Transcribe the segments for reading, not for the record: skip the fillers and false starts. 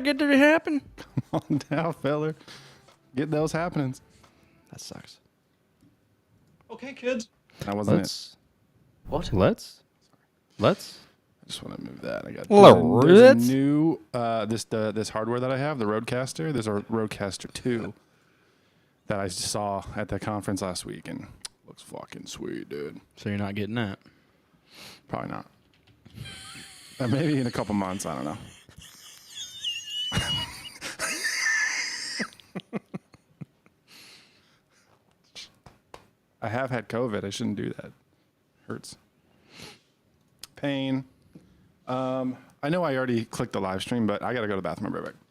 get to happen. Come on down, feller. Get those happenings. That sucks. Okay, kids. That wasn't it. What? Let's. I just want to move that. I got There's a new this hardware that I have, the Rodecaster. There's a Rodecaster 2 that I saw at the conference last week, and looks fucking sweet, dude. So you're not getting that? Probably not. Maybe in a couple months. I don't know. I have had COVID. I shouldn't do that. Hurts. Pain. I know I already clicked the live stream, but I got to go to the bathroom. I'll be right back.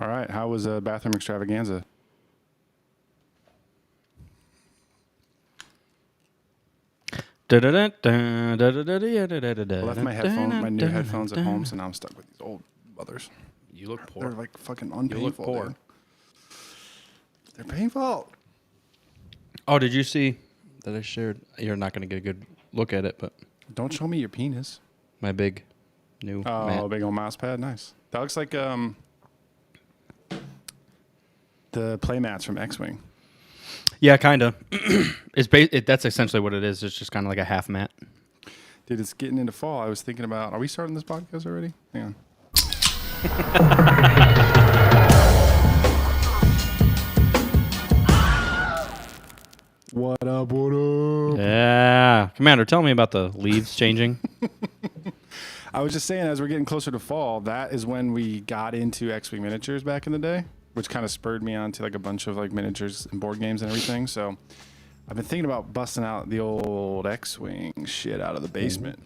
All right. How was bathroom extravaganza? I left my new headphones at home, so now I'm stuck with these old mothers. You look poor. They're like fucking unpainful. You look poor. Dude. They're painful. Oh, did you see that I shared? You're not going to get a good look at it, but Don't show me your penis. my big new mat. A big old mouse pad. Nice. That looks like the play mats from X-Wing. Yeah, kind of. That's essentially what it is. It's just kind of like a half mat. Dude, it's getting into fall. I was thinking about, are we starting this podcast already? Hang on. What up, what up? Yeah. Commander, tell me about the leaves changing. I was just saying, as we're getting closer to fall, that is when we got into X-Wing miniatures back in the day, which kind of spurred me on to like a bunch of like miniatures and board games and everything. So I've been thinking about busting out the old X-Wing shit out of the basement.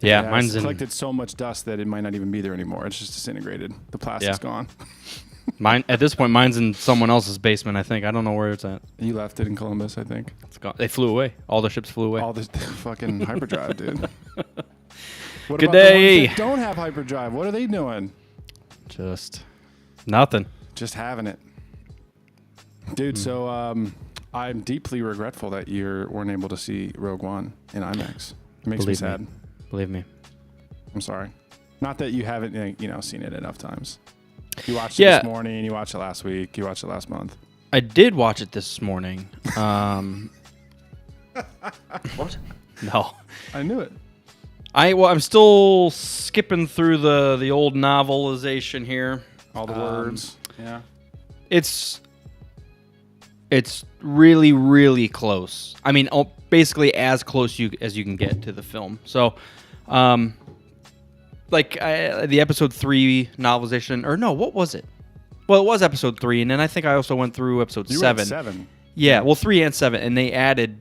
Yeah, It's mine's collected so much dust that it might not even be there anymore. It's just disintegrated. The plastic's gone. Mine at this point. Mine's in someone else's basement. I think. I don't know where it's at. You left it in Columbus, I think. It's gone. They flew away. All the ships flew away. All this fucking hyperdrive, dude. What Good about day. the ones that don't have hyperdrive? What are they doing? Just nothing. Just having it, dude. So I'm deeply regretful that you weren't able to see Rogue One in IMAX. It makes me sad. Believe me. I'm sorry. Not that you haven't, seen it enough times. You watched it this morning. You watched it last week. You watched it last month. I did watch it this morning. What? No. I knew it. I'm still skipping through the old novelization here. All the words. Yeah. It's really, really close. I mean, basically as close as you can get to the film. So, the episode 3 novelization, or no, what was it? Well, it was episode 3, and then I think I also went through episode You 7. went 7. Yeah, well, 3 and 7, and they added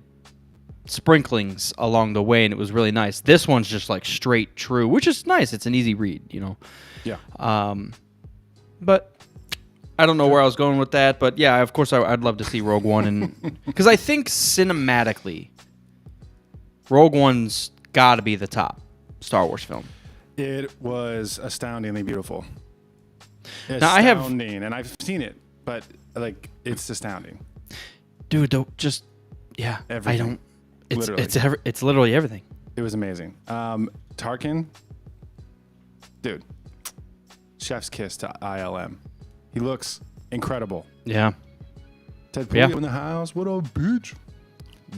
sprinklings along the way, and it was really nice. This one's just like straight true, which is nice. It's an easy read, you know. Yeah. But I don't know where I was going with that, but yeah, of course I'd love to see Rogue One, and because I think cinematically, Rogue One's got to be the top Star Wars film. It was astoundingly beautiful. Now, I have- Astounding, and I've seen it, but like it's astounding. Dude, don't just yeah. Everything. I don't. It's Literally. it's literally everything. It was amazing. Tarkin, dude, chef's kiss to ILM. He looks incredible. Yeah. Ted Yeah. Pully in the house. What up, bitch?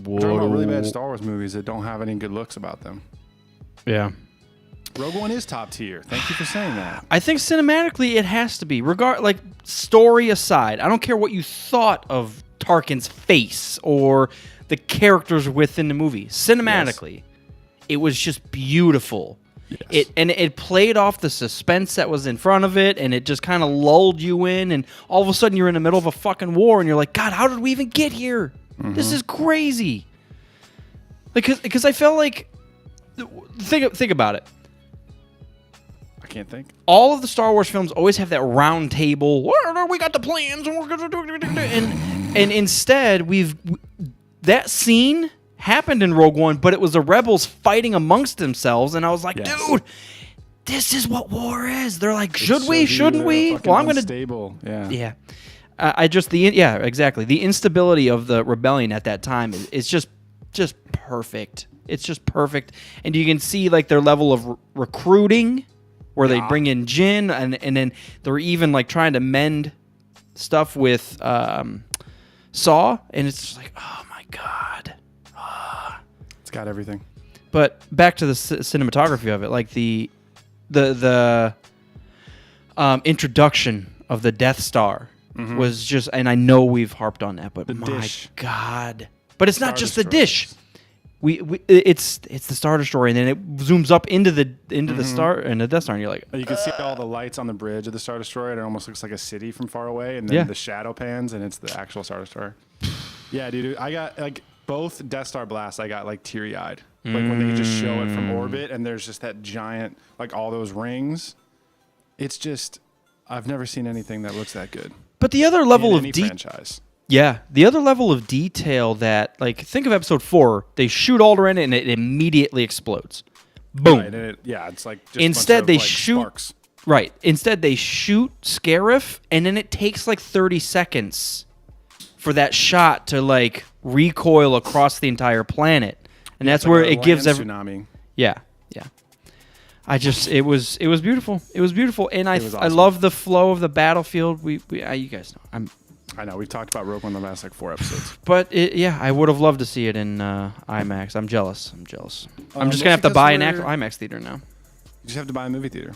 Whoa. Talking about really bad Star Wars movies that don't have any good looks about them. Yeah. Rogue One is top tier. Thank you for saying that. I think cinematically it has to be. Like story aside, I don't care what you thought of Tarkin's face or the characters within the movie. Cinematically, it was just beautiful. Yes. It played off the suspense that was in front of it, and it just kind of lulled you in, and all of a sudden you're in the middle of a fucking war, and you're like, God, how did we even get here? This is crazy. Because I felt like, think about it. I can't think. All of the Star Wars films always have that round table. We got the plans, and we're gonna do it. And instead, that scene happened in Rogue One, but it was the rebels fighting amongst themselves, and I was like, Yes. dude, this is what war is. They're like, should So we? Shouldn't we? fucking Well, I'm gonna. unstable. Yeah. Yeah. Exactly. The instability of the rebellion at that time is just perfect. It's just perfect, and you can see like their level of recruiting, where they bring in Jin, and then they're even like trying to mend stuff with Saw, and it's just like, oh my god. It's got everything. But back to the cinematography of it, like the introduction of the Death Star was just, and I know we've harped on that, but The my dish. god. But it's not Star just the Destroyer. dish. It's the Star Destroyer, and then it zooms up into the Star and the Death Star, and you're like, You can see all the lights on the bridge of the Star Destroyer. And it almost looks like a city from far away, and then Yeah. the shadow pans, and it's the actual Star Destroyer. Yeah, dude. I got like both Death Star blasts. I got like teary eyed, like when they just show it from orbit, and there's just that giant, like all those rings. It's just, I've never seen anything that looks that good. But the other level in of any franchise. Yeah, the other level of detail that, like, think of episode 4. They shoot Alder in it, and it immediately explodes. Boom. Right, and it's like just Instead, a bunch of, they like, shoot. sparks. Right. Instead, they shoot Scarif, and then it takes like 30 seconds for that shot to like recoil across the entire planet, and that's It's like where a it gives land every. tsunami. Yeah. It was beautiful. It was beautiful, and I was I awesome. love the flow of the battlefield. You guys know I know we've talked about Rogue One the last like 4 episodes. But I would have loved to see it in IMAX. I'm jealous. I'm just Well, gonna have to because buy an we're- IMAX theater now. You just have to buy a movie theater,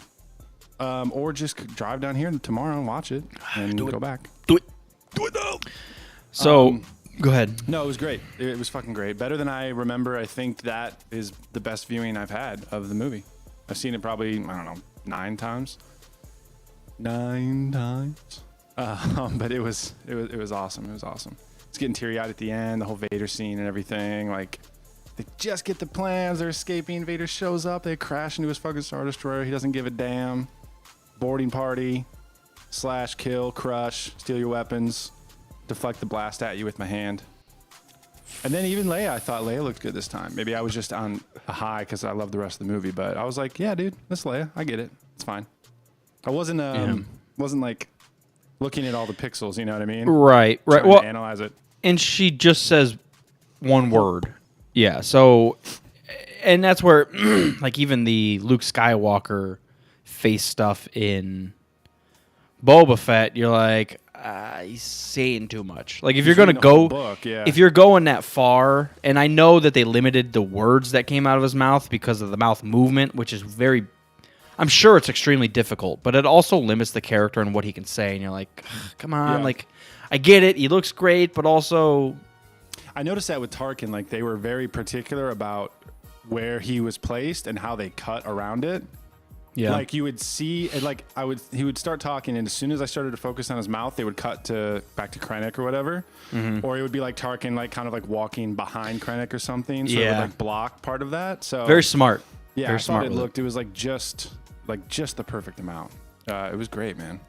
or just drive down here tomorrow and watch it, and go back. Do it now. So go ahead. No, it was great. It was fucking great. Better than I remember. I think that is the best viewing I've had of the movie. I've seen it probably, I don't know, 9 times. 9 times. But it was awesome. It was awesome. It's getting teary-eyed at the end, the whole Vader scene and everything. Like, they just get the plans. They're escaping. Vader shows up. They crash into his fucking Star Destroyer. He doesn't give a damn. Boarding party. Slash, kill, crush, steal your weapons. Deflect the blast at you with my hand. And then even Leia, I thought Leia looked good this time. Maybe I was just on a high because I love the rest of the movie. But I was like, yeah, dude, that's Leia. I get it. It's fine. I wasn't like looking at all the pixels. You know what I mean? Right. Trying Well, to analyze it. and she just says one word. Yeah. So, and that's where, like, even the Luke Skywalker face stuff in Boba Fett, you're like, he's saying too much. Like, if you're gonna reading the whole go, book, yeah. if you're going that far, and I know that they limited the words that came out of his mouth because of the mouth movement, which is very, I'm sure it's extremely difficult, but it also limits the character and what he can say. And you're like, come on, Yeah. like, I get it, he looks great, but also, I noticed that with Tarkin, like they were very particular about where he was placed and how they cut around it. Yeah. Like you would see, he would start talking, and as soon as I started to focus on his mouth, they would cut back to Krennic or whatever, or it would be like Tarkin, like kind of like walking behind Krennic or something, so it would like block part of that. So very smart. Yeah, very I smart. it was like just the perfect amount. It was great, man.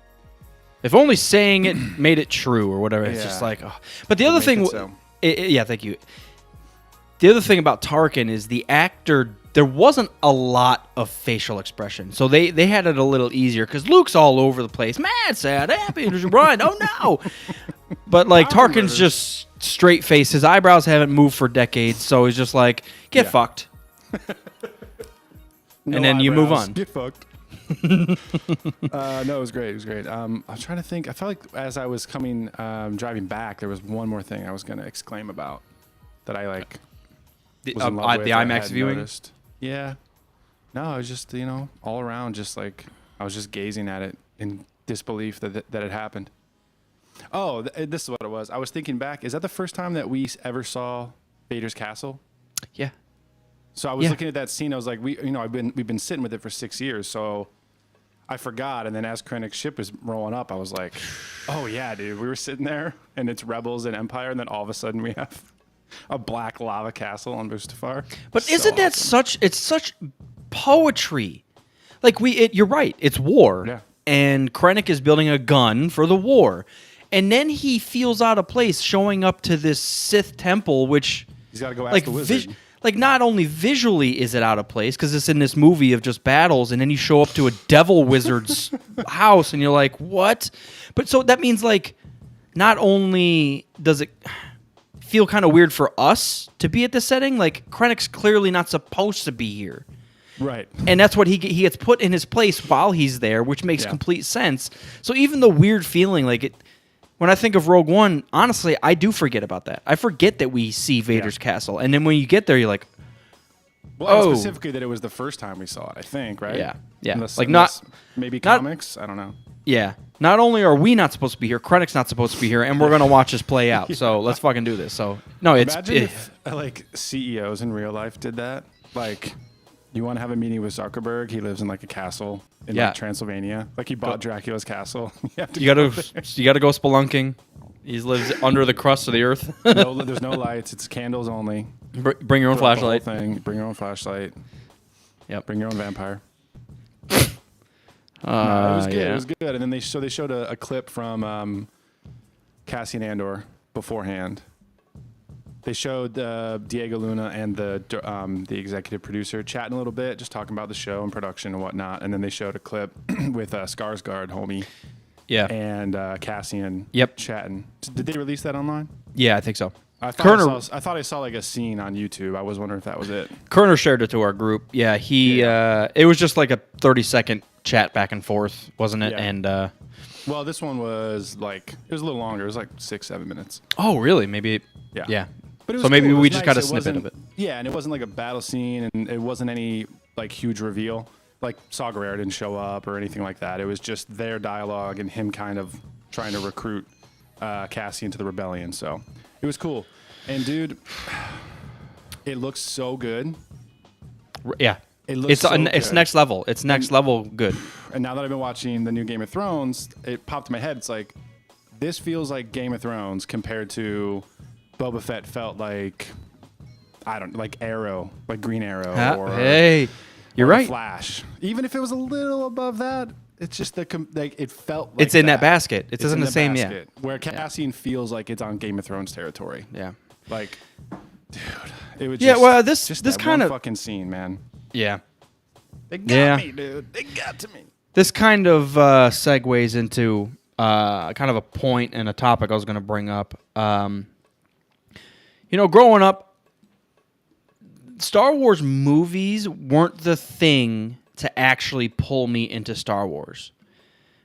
If only saying it made it true or whatever. It's just like, oh. But the other thing, yeah, thank you. The other thing about Tarkin is the actor. There wasn't a lot of facial expression, so they had it a little easier because Luke's all over the place, mad, sad, happy, run, oh no. But like Tarkin's just straight face. His eyebrows haven't moved for decades, so he's just like, get fucked. And then you move on. Get fucked. No, it was great. It was great. I was trying to think. I felt like as I was coming, driving back, there was one more thing I was going to exclaim about that I like. The was in love with, IMAX viewing? Noticed. Yeah. No, I was just, all around, just like, I was just gazing at it in disbelief that it happened. Oh, this is what it was. I was thinking back. Is that the first time that we ever saw Vader's castle? Yeah. So I was looking at that scene. I was like, we've been sitting with it for 6 years. So I forgot. And then as Krennic's ship was rolling up, I was like, oh yeah, dude, we were sitting there and it's Rebels and Empire. And then all of a sudden we have a black lava castle on Mustafar. But isn't that such poetry? Like you're right. It's war. Yeah. And Krennic is building a gun for the war. And then he feels out of place showing up to this Sith temple, which he's got to go ask the wizard. Like, not only visually is it out of place, because it's in this movie of just battles, and then you show up to a devil wizard's house, and you're like, what? But so that means, like, not only does it feel kind of weird for us to be at this setting, like, Krennic's clearly not supposed to be here. Right. And that's what he gets put in his place while he's there, which makes complete sense. So even the weird feeling, like, it... When I think of Rogue One, honestly, I do forget about that. I forget that we see Vader's castle. And then when you get there, you're like, well, specifically that it was the first time we saw it, I think, right? Yeah. Yeah. Unless maybe comics? I don't know. Yeah. Not only are we not supposed to be here, Krennic's not supposed to be here, and we're going to watch this play out. So let's fucking do this. So, no, Imagine if, like, CEOs in real life did that. Like, you want to have a meeting with Zuckerberg? He lives in, like, a castle in like, Transylvania. Like, he bought Dracula's castle. you got to go spelunking. He lives under the crust of the earth. There's no lights. It's candles only. Bring your own flashlight. Bring your own flashlight. Yep. Bring your own vampire. It was good. It was good. And then they showed a clip from Cassian Andor beforehand. They showed Diego Luna and the executive producer chatting a little bit, just talking about the show and production and whatnot. And then they showed a clip with Skarsgård, homie. Yeah. And Cassian chatting. Did they release that online? Yeah, I think so. I thought I saw like a scene on YouTube. I was wondering if that was it. Kerner shared it to our group. Yeah, it was just like a 30-second chat back and forth, wasn't it? Yeah. And well, this one was like, it was a little longer. It was like 6-7 minutes. Oh, really? Maybe. Yeah. But so maybe we just got a snippet of it. Yeah, and it wasn't like a battle scene, and it wasn't any like huge reveal. Like Saw Gerrera didn't show up or anything like that. It was just their dialogue and him kind of trying to recruit Cassian to the rebellion. So it was cool. And dude, it looks so good. Yeah. It looks it's next level. It's next level good. And now that I've been watching the new Game of Thrones, it popped in my head. It's like, this feels like Game of Thrones compared to Boba Fett felt like, like Arrow, like Green Arrow. You're right. Flash. Even if it was a little above that, it's just it felt like it's in that basket. It's in the same basket, where Cassian feels like it's on Game of Thrones territory. Yeah. Like, dude, it was this kind of fucking scene, man. Yeah. They got me, dude. They got to me. This kind of segues into kind of a point and a topic I was going to bring up. Growing up, Star Wars movies weren't the thing to actually pull me into Star Wars.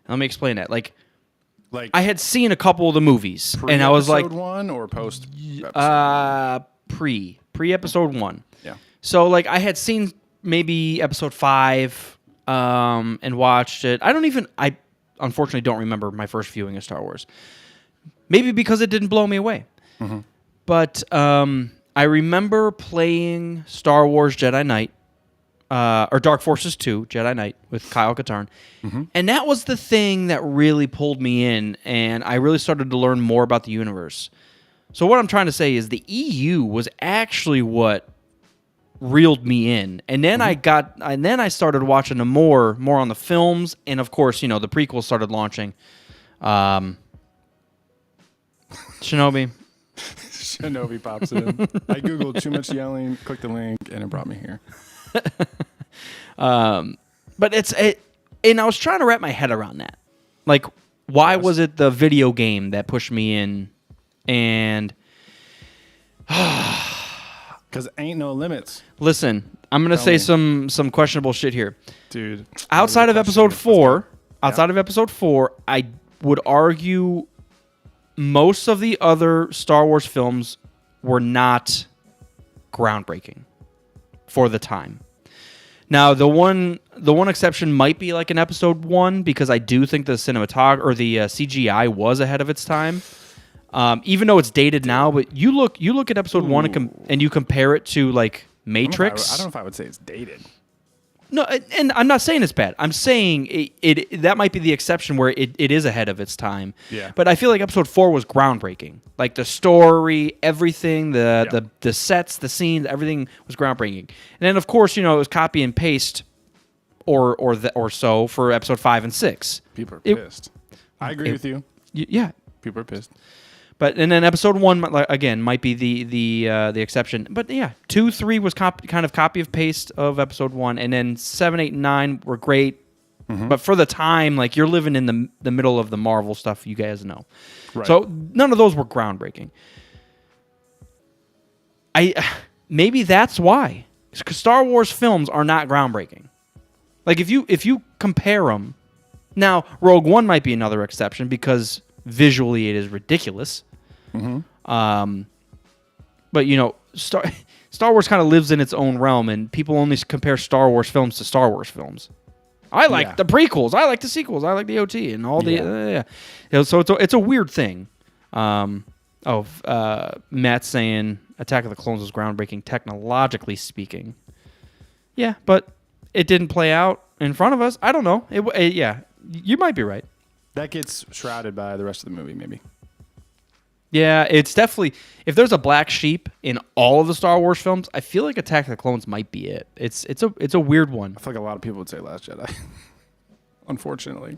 Let me explain that. Like I had seen a couple of the movies, and I was like, episode 1 or post? Pre episode 1. Yeah. So like I had seen maybe episode 5, and watched it. I unfortunately don't remember my first viewing of Star Wars. Maybe because it didn't blow me away. Mm-hmm. But I remember playing Star Wars Jedi Knight or Dark Forces 2, Jedi Knight with Kyle Katarn. And that was the thing that really pulled me in, and I really started to learn more about the universe. So what I'm trying to say is the EU was actually what reeled me in. And then I started watching them more on the films, and of course, the prequels started launching. Shinobi. Shinobi pops in. I googled too much yelling, clicked the link, and it brought me here. But and I was trying to wrap my head around that. Like, why was it the video game that pushed me in? And because ain't no limits. Listen, I'm gonna say some questionable shit here, dude. Outside of episode 4, I would argue most of the other Star Wars films were not groundbreaking for the time. Now, the one exception might be like in episode 1, because I do think the cinematography or the CGI was ahead of its time. Even though it's dated now, but you look at episode 1 and you compare it to like Matrix. I don't know if I would say it's dated. No, and I'm not saying it's bad. I'm saying it that might be the exception where it is ahead of its time. Yeah. But I feel like episode 4 was groundbreaking. Like the story, everything, the sets, the scenes, everything was groundbreaking. And then of course, it was copy and paste or so for episode 5 and 6. People are pissed. I agree with you. Yeah. People are pissed. But and then episode 1 again might be the exception. But yeah, 2, 3 was kind of copy of paste of episode 1, and then 7, 8, and 9 were great. But for the time, like you're living in the middle of the Marvel stuff, you guys know. Right. So none of those were groundbreaking. Maybe that's why, because Star Wars films are not groundbreaking. Like if you compare them, now Rogue One might be another exception because visually it is ridiculous. But Star Wars kind of lives in its own realm, and people only compare Star Wars films to Star Wars films. I like the prequels, I like the sequels, I like the OT and all so it's a weird thing. Matt's saying Attack of the Clones was groundbreaking technologically speaking. Yeah, but it didn't play out in front of us. I don't know. You might be right. That gets shrouded by the rest of the movie, maybe. Yeah, it's definitely... If there's a black sheep in all of the Star Wars films, I feel like Attack of the Clones might be it. It's a weird one. I feel like a lot of people would say Last Jedi, unfortunately.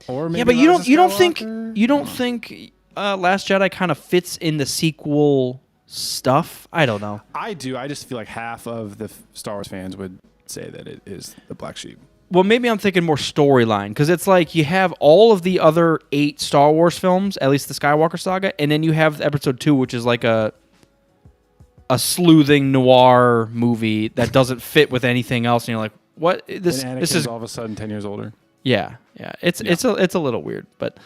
Or maybe but you don't think Last Jedi kind of fits in the sequel stuff? I don't know. I do. I just feel like half of the Star Wars fans would say that it is the black sheep. Well, maybe I'm thinking more storyline, because it's like you have all of the other 8 Star Wars films, at least the Skywalker saga, and then you have episode 2, which is like a sleuthing noir movie that doesn't fit with anything else, and you're like, what? This is all of a sudden 10 years older. Yeah. It's a little weird, but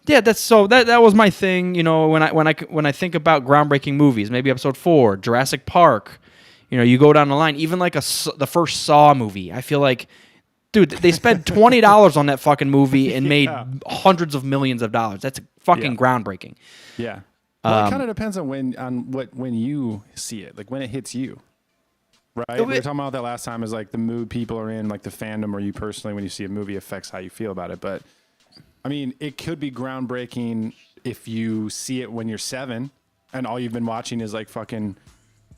that was my thing. When I think about groundbreaking movies, maybe episode 4, Jurassic Park. You go down the line, even like the first Saw movie. I feel like, dude, they spent $20 on that fucking movie and made hundreds of millions of dollars. That's fucking groundbreaking. Yeah. Well, it kind of depends on when you see it, like when it hits you, right? We were talking about that last time. Is like the mood people are in, like the fandom, or you personally, when you see a movie, affects how you feel about it. But I mean, it could be groundbreaking if you see it when you're 7 and all you've been watching is like fucking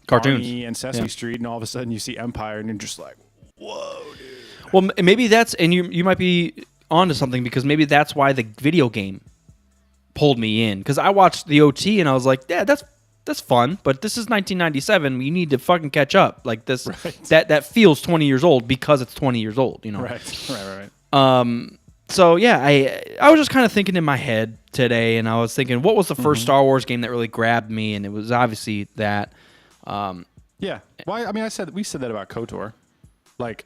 cartoons Barney and Sesame Street, and all of a sudden you see Empire and you're just like, whoa, dude. Well, maybe that's, and you might be onto something, because maybe that's why the video game pulled me in, because I watched the OT and I was like, yeah, that's fun, but this is 1997. You need to fucking catch up. Like this, that feels 20 years old because it's 20 years old. Right. So yeah, I was just kind of thinking in my head today, and I was thinking, what was the first Star Wars game that really grabbed me? And it was obviously that. Yeah. Well, I mean, we said that about KOTOR. Like,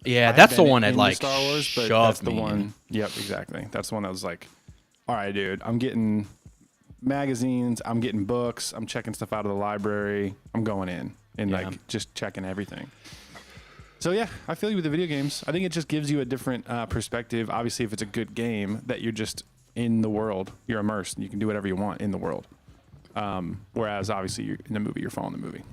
yeah, that's the one that like Star Wars, but that's the one. Yep, exactly. That's the one that was like, all right, dude, I'm getting magazines, I'm getting books, I'm checking stuff out of the library, I'm going in and like just checking everything. So yeah, I feel you with the video games. I think it just gives you a different perspective. Obviously, if it's a good game, that you're just in the world, you're immersed, and you can do whatever you want in the world. Whereas obviously in the movie, you're following the movie.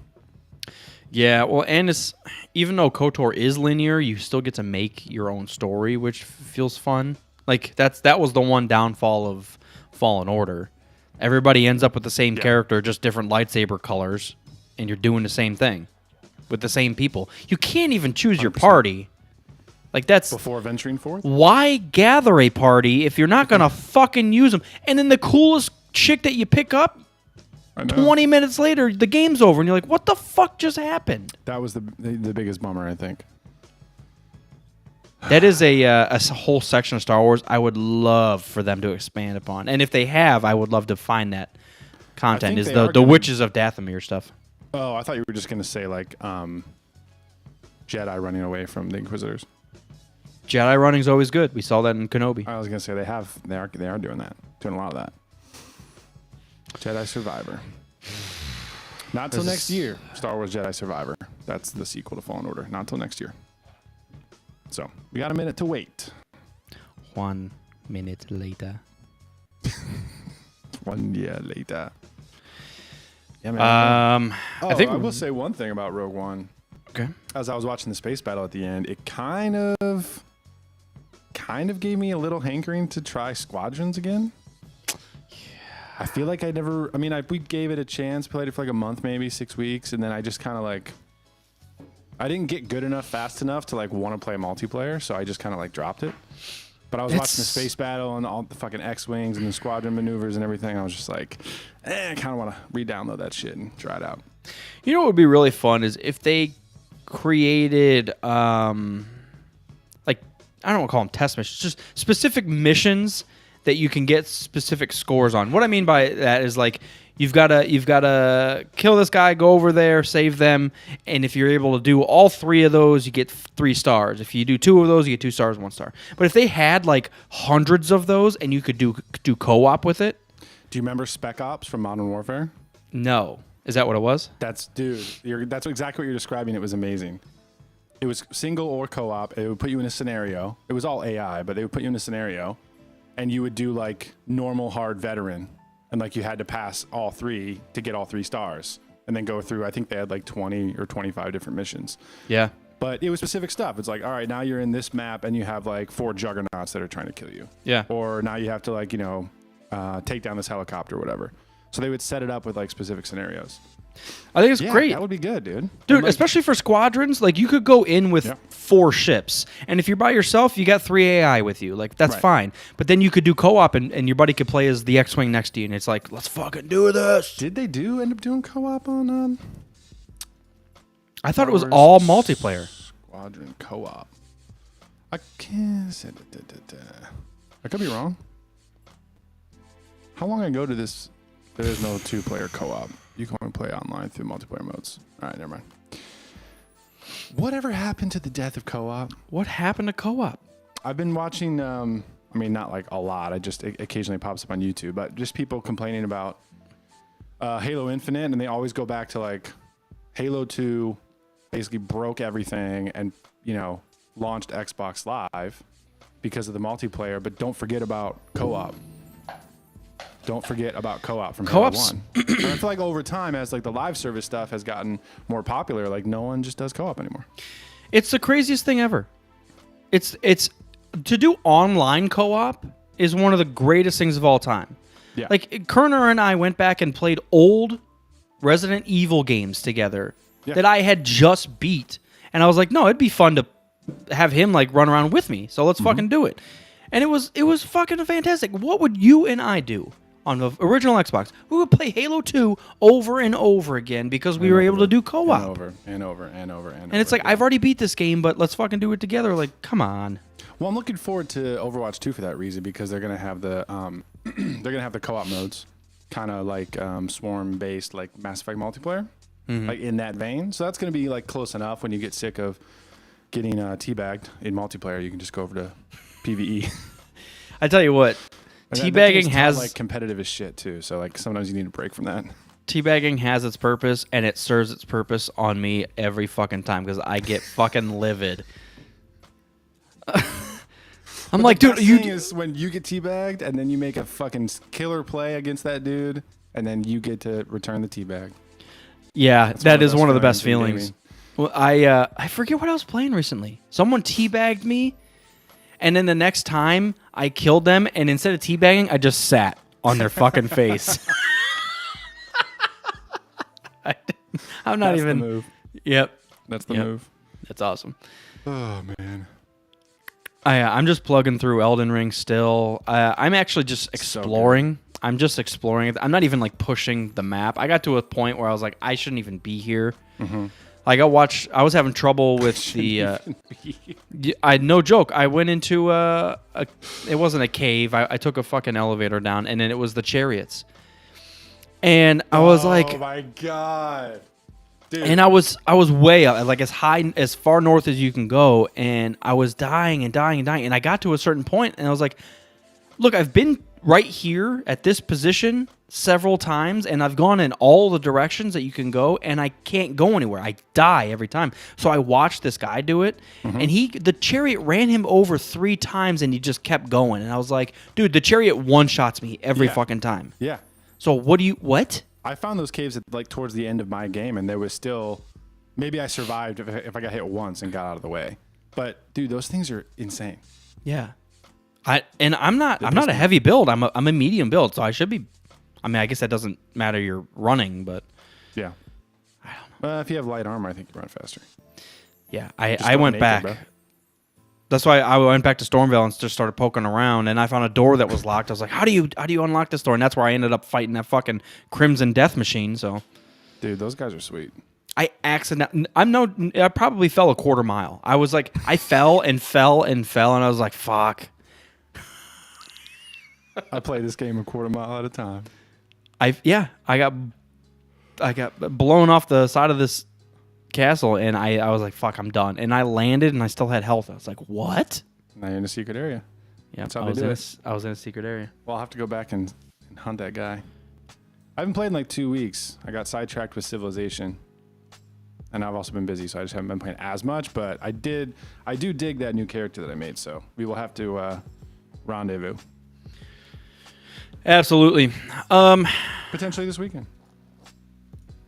Yeah, well, and it's even though KOTOR is linear, you still get to make your own story, which feels fun. Like that was the one downfall of Fallen Order. Everybody ends up with the same character, just different lightsaber colors, and you're doing the same thing with the same people. You can't even choose your 100%. party. Like that's Before venturing forth? why gather a party if you're not gonna fucking use them? And then the coolest chick that you pick up, I know. 20 minutes later, the game's over, and you're like, what the fuck just happened? That was the biggest bummer, I think. That is a whole section of Star Wars I would love for them to expand upon. And if they have, I would love to find that content. think Is they the are gonna- Witches of Dathomir stuff. Oh, I thought you were just going to say, like, Jedi running away from the Inquisitors. Jedi running's always good. We saw that in Kenobi. I was going to say they are doing that. Doing a lot of that. Jedi Survivor. Not till This next is- year. Star Wars Jedi Survivor. That's the sequel to Fallen Order. Not till next year. So we got a minute to wait. 1 minute later. 1 year later. Yeah, man. I think I will say one thing about Rogue One. Okay. As I was watching the space battle at the end, it kind of gave me a little hankering to try Squadrons again. I feel like we gave it a chance, played it for like a month, maybe 6 weeks, and then I just kind of like, I didn't get good enough fast enough to like want to play multiplayer, so I just kind of like dropped it. But I was watching the space battle and all the fucking X-Wings and the squadron maneuvers and everything. I was just like, I kind of want to re-download that shit and try it out. You know what would be really fun is if they created, like, I don't want to call them test missions, just specific missions that you can get specific scores on. What I mean by that is like you've got to kill this guy, go over there, save them, and if you're able to do all 3 of those, you get 3 stars. If you do 2 of those, you get 2 stars, 1 star. But if they had like hundreds of those and you could do co-op with it, Do you remember Spec Ops from Modern Warfare? no. Is that what it was? That's exactly what you're describing. It was amazing. It was single or co-op. It would put you in a scenario. It was all AI, but they would put you in a scenario, and you would do like normal, hard, veteran, and like you had to pass all 3 to get all 3 stars, and then go through. I think they had like 20 or 25 different missions. Yeah. But it was specific stuff. It's like, all right, now you're in this map, and you have like 4 juggernauts that are trying to kill you. Yeah. Or now you have to like take down this helicopter or whatever. So they would set it up with like specific scenarios. I think it's great. That would be good, dude. Dude, And, like, especially for squadrons, like you could go in with 4 ships, and if you're by yourself, you got 3 AI with you. Like that's Right. fine. But then you could do co-op, and your buddy could play as the X-wing next to you, and it's like, let's fucking do this. Did they end up doing co-op on? I thought it was Star all Wars multiplayer. Squadron co-op. I can't. I could be wrong. How long ago did this? There is no 2-player co-op. You can only play online through multiplayer modes. All right, never mind. Whatever happened to the death of co-op? What happened to co-op? I've been watching. I mean, not like a lot. It occasionally pops up on YouTube, but just people complaining about Halo Infinite, and they always go back to like Halo 2. Basically broke everything and launched Xbox Live because of the multiplayer. But don't forget about co-op. Don't forget about co-op from Halo Co-ops. 1. And I feel like over time, as like the live service stuff has gotten more popular, like no one just does co-op anymore. It's the craziest thing ever. It's to do online co-op is one of the greatest things of all time. Yeah. Like Kerner and I went back and played old Resident Evil games together that I had just beat, and I was like, no, it'd be fun to have him like run around with me. So let's fucking do it. And it was fucking fantastic. What would you and I do on the original Xbox? We would play Halo 2 over and over again because we were able to do co-op. And over. And it's like, I've already beat this game, but let's fucking do it together. Like, come on. Well, I'm looking forward to Overwatch 2 for that reason, because they're gonna have the co-op modes, kind of like swarm based, like Mass Effect multiplayer, like in that vein. So that's gonna be like close enough. When you get sick of getting teabagged in multiplayer, you can just go over to PvE. I tell you what, teabagging has like competitive as shit too. So like sometimes you need a break from that. Teabagging has its purpose, and it serves its purpose on me every fucking time because I get fucking livid. I'm like, dude, thing is when you get teabagged and then you make a fucking killer play against that dude, and then you get to return the teabag. yeah, That's that is those one of the feelings best in feelings. gaming. Well, I forget what I was playing recently. Someone teabagged me, and then the next time I killed them, and instead of teabagging, I just sat on their fucking face. I'm not That's even. the move. Yep. That's the Yep. move. That's awesome. Oh man. I'm just plugging through Elden Ring still. I'm actually just exploring. I'm just exploring it. I'm not even like pushing the map. I got to a point where I was like, I shouldn't even be here. Mm-hmm. Like I was having trouble with the. No joke. I went into it wasn't a cave. I took a fucking elevator down, and then it was the chariots. And I was like, oh my god, dude. and I was way up, like as far north as you can go, and I was dying and dying and dying, and I got to a certain point, and I was like, look, I've been right here at this position several times, and I've gone in all the directions that you can go, and I can't go anywhere. I die every time. So I watched this guy do it, and the chariot ran him over 3 times, and he just kept going, and I was like, dude, the chariot one-shots me every fucking time. Yeah. So what? I found those caves at, like towards the end of my game, and there was still. Maybe I survived if I got hit once and got out of the way. But dude, those things are insane. Yeah. I'm not a heavy build. I'm a medium build, so I should be. I mean, I guess that doesn't matter. You're running, but Yeah. I don't know. If you have light armor, I think you run faster. yeah, Just I go went naked, back. bro. That's why I went back to Stormvale and just started poking around, and I found a door that was locked. I was like, how do you unlock this door? And that's where I ended up fighting that fucking Crimson Death Machine. So, Dude, those guys are sweet. I probably fell a quarter mile. I was like, I fell and fell and fell, and I was like, fuck. I play this game a quarter mile at a time. I got blown off the side of this castle, and I was like, fuck, I'm done. And I landed, and I still had health. I was like, what? Now you're in a secret area. Yeah, That's how they do it. I was in a secret area. Well, I'll have to go back and hunt that guy. I haven't played in like 2 weeks. I got sidetracked with Civilization. And I've also been busy, so I just haven't been playing as much. But I do dig that new character that I made, so we will have to rendezvous. Absolutely. Potentially this weekend.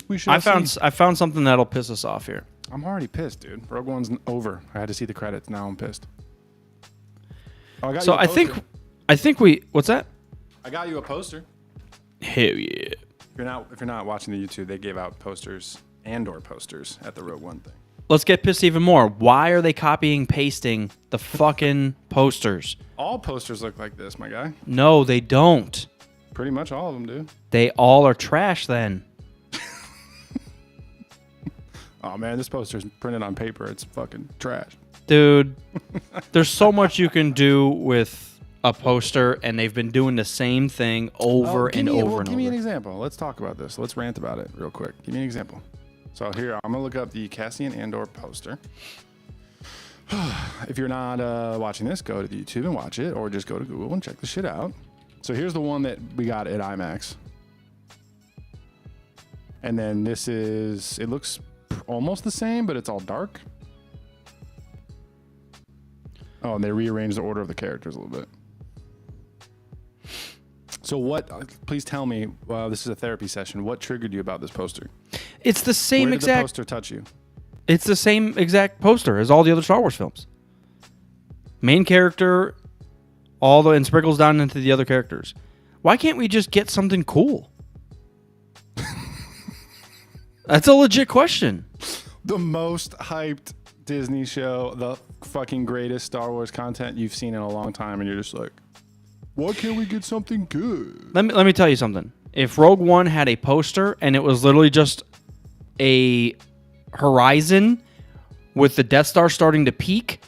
We should. I found something that'll piss us off here. I'm already pissed, dude. Rogue One's over. I had to see the credits. Now I'm pissed. Oh, I got So you a poster. I think we. What's that? I got you a poster. Hell yeah. If you're not watching the YouTube, they gave out posters and/or posters at the Rogue One thing. Let's get pissed even more. Why are they copying pasting the fucking posters? All posters look like this, my guy. No, they don't. Pretty much all of them do. They all are trash then. Oh man, this poster's printed on paper. It's fucking trash. Dude, there's so much you can do with a poster, and they've been doing the same thing over and over and Give me an over. example. Let's talk about this. Let's rant about it real quick. Give me an example. So here, I'm gonna look up the Cassian Andor poster. If you're not watching this, go to the YouTube and watch it, or just go to Google and check the shit out. So here's the one that we got at IMAX. And then this is, it looks almost the same, but it's all dark. Oh, and they rearranged the order of the characters a little bit. So what, please tell me, this is a therapy session, what triggered you about this poster? It's the same Where did exact. the poster touch you? It's the same exact poster as all the other Star Wars films. Main character, and sprinkles down into the other characters. Why can't we just get something cool? That's a legit question. The most hyped Disney show, the fucking greatest Star Wars content you've seen in a long time, and you're just like, why can't we get something good? Let me tell you something. If Rogue One had a poster and it was literally just a horizon with the Death Star starting to peak,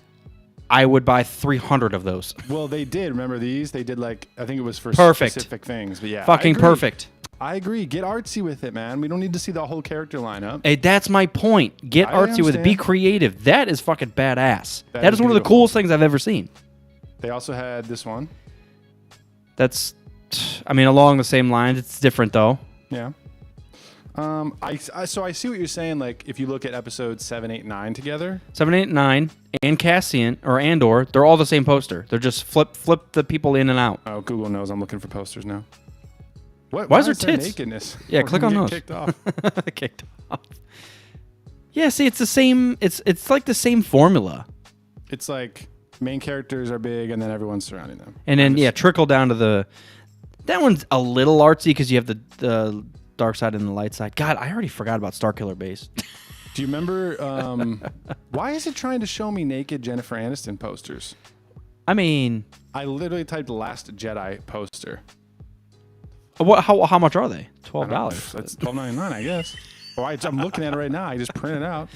I would buy 300 of those. Well, they did. Remember these? They did like, I think it was for Perfect. specific things. But yeah, Fucking I agree. perfect. I agree. Get artsy with it, man. We don't need to see the whole character lineup. Hey, that's my point. Get I artsy with it. Be understand. creative. That is fucking badass. That That is is one of the beautiful. coolest things I've ever seen. They also had this one. That's, I mean, along the same lines. It's different though. Yeah. So I see what you're saying. Like, if you look at episodes 7, 8, 9 together. 7, 8, 9, and Cassian or Andor, they're all the same poster. They're just flip the people in and out. Oh, Google knows I'm looking for posters now. What? Why is there there tits? nakedness? Yeah, We're click gonna on get those. Kicked off. Kicked off. Yeah, see, it's the same. It's like the same formula. It's like main characters are big, and then everyone's surrounding them. And then trickle down to the. That one's a little artsy because you have the dark side and the light side. God, I already forgot about Starkiller Base. Do you remember? Why is it trying to show me naked Jennifer Aniston posters? I mean, I literally typed Last Jedi poster. what? How much are they? $12. That's $12.99, I guess. Oh, I'm looking at it right now. I just printed it out.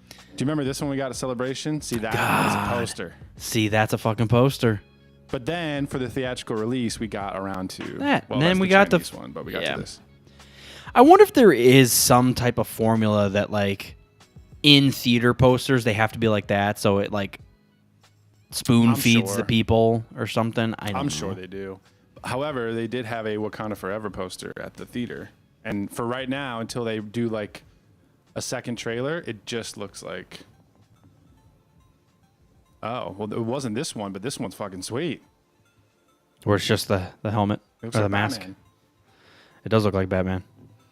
Do you remember this one we got at Celebration? See, that is a poster. See, that's a fucking poster. But then for the theatrical release, we got around to that. Well, and then that's we the got Chinese one, but we got to this. I wonder if there is some type of formula that, like, in theater posters they have to be like that, so it like spoon feeds the people or something. I'm sure they do. However, they did have a Wakanda Forever poster at the theater, and for right now, until they do like a second trailer, it just looks like. Oh well, it wasn't this one, but this one's fucking sweet. Where it's just the helmet or the mask. Batman. It does look like Batman.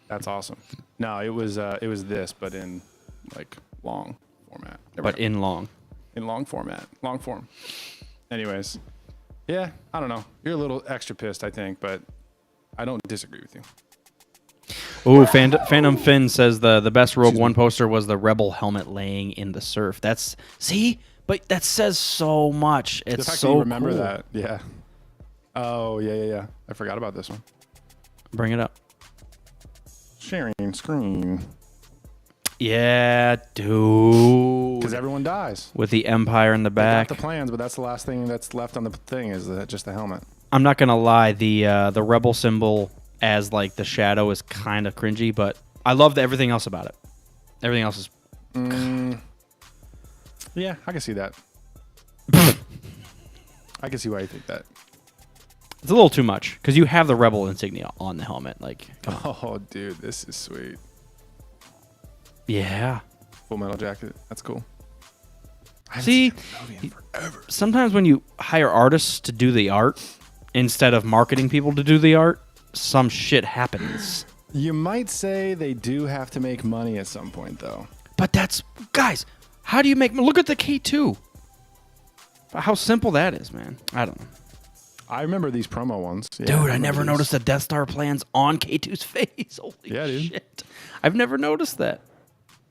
That's awesome. No, it was this, but in like long format. In long format, long form. Anyways, yeah, I don't know. You're a little extra pissed, I think, but I don't disagree with you. Ooh, Phantom Finn says the best Rogue One poster was the Rebel helmet laying in the surf. But that says so much. It's the fact so that you remember cool. that, yeah. Oh yeah. I forgot about this one. Bring it up. Sharing screen. Yeah, dude. Because everyone dies. With the Empire in the back. They got the plans, but that's the last thing that's left on the thing is just the helmet. I'm not gonna lie, the Rebel symbol as like the shadow is kind of cringy, but I love everything else about it. Everything else is. Yeah, I can see that. I can see why you think that. It's a little too much because you have the Rebel insignia on the helmet. Like, come on. Oh, dude, this is sweet. Yeah. Full Metal Jacket. That's cool. See, sometimes when you hire artists to do the art instead of marketing people to do the art, some shit happens. You might say they do have to make money at some point, though. But guys, how do you make? Look at the K2. How simple that is, man. I don't know. I remember these promo ones. Yeah, dude, I never noticed the Death Star plans on K2's face. Holy shit. I've never noticed that.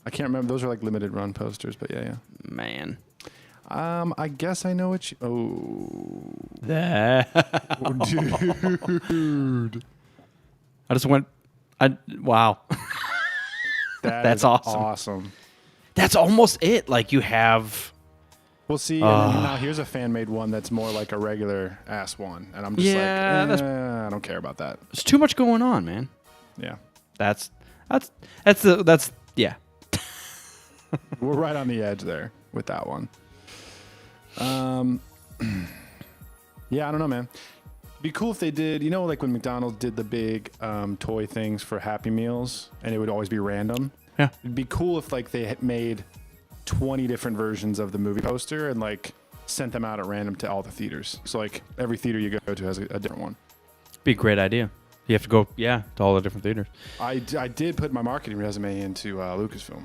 I can't remember. Those are like limited run posters, but yeah. Man. I guess I know what you... Oh. That. Oh, dude. I just went... Wow. That's awesome. That's almost it. Like, you have... Well, see, and then now here's a fan-made one that's more like a regular-ass one. And I'm just I don't care about that. There's too much going on, man. Yeah. That's yeah. We're right on the edge there with that one. Yeah, I don't know, man. It'd be cool if they did, you know, like when McDonald's did the big toy things for Happy Meals, and it would always be random. Yeah. It'd be cool if like they had made 20 different versions of the movie poster and like sent them out at random to all the theaters. So like every theater you go to has a different one. Be a great idea. You have to go, to all the different theaters. I did put my marketing resume into Lucasfilm.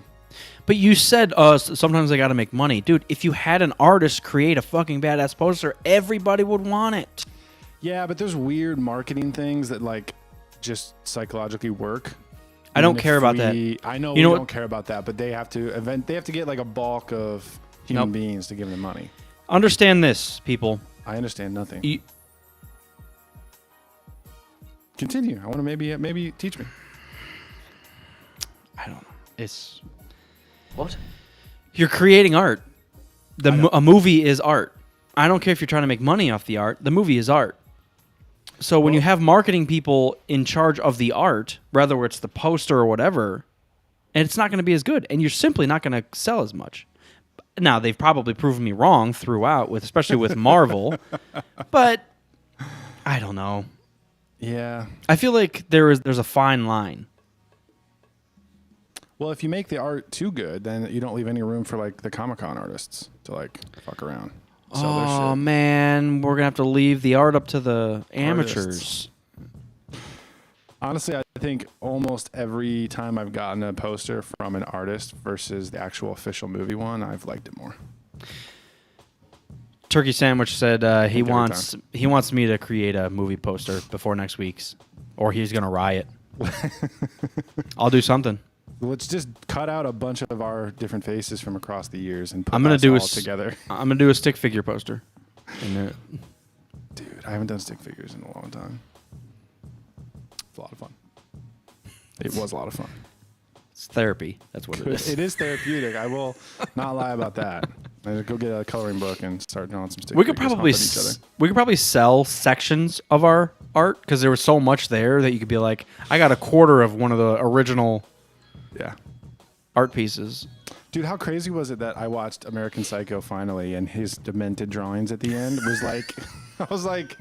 But you said sometimes they got to make money. Dude, if you had an artist create a fucking badass poster, everybody would want it. Yeah, but there's weird marketing things that like just psychologically work. I don't care about that. I know we don't care about that, but they have to get like a bulk of human beings to give them money. Understand this, people. I understand nothing. Continue. I want to maybe teach me. I don't know. It's What? you're creating art. A movie is art. I don't care if you're trying to make money off the art. The movie is art. So when you have marketing people in charge of the art, whether it's the poster or whatever, and it's not going to be as good, and you're simply not going to sell as much. Now, they've probably proven me wrong throughout, especially with Marvel, but I don't know. Yeah. I feel like there's a fine line. Well, if you make the art too good, then you don't leave any room for like the Comic-Con artists to like fuck around. Oh man, we're gonna have to leave the art up to the amateurs. Honestly, I think almost every time I've gotten a poster from an artist versus the actual official movie one, I've liked it more. Turkey Sandwich said he every wants me to create a movie poster before next week's, or he's gonna riot. I'll do something. Let's just cut out a bunch of our different faces from across the years and put I'm gonna us do all a together. I'm gonna do a stick figure poster. Dude, I haven't done stick figures in a long time. It's a lot of fun. It was a lot of fun. It's therapy. That's what it is. It is therapeutic. I will not lie about that. I go get a coloring book and start drawing some stick We could figures, probably humping each other. we could probably sell sections of our art because there was so much there that you could be like, I got a quarter of one of the original Yeah. art pieces. Dude, how crazy was it that I watched American Psycho finally and his demented drawings at the end was like, I was like,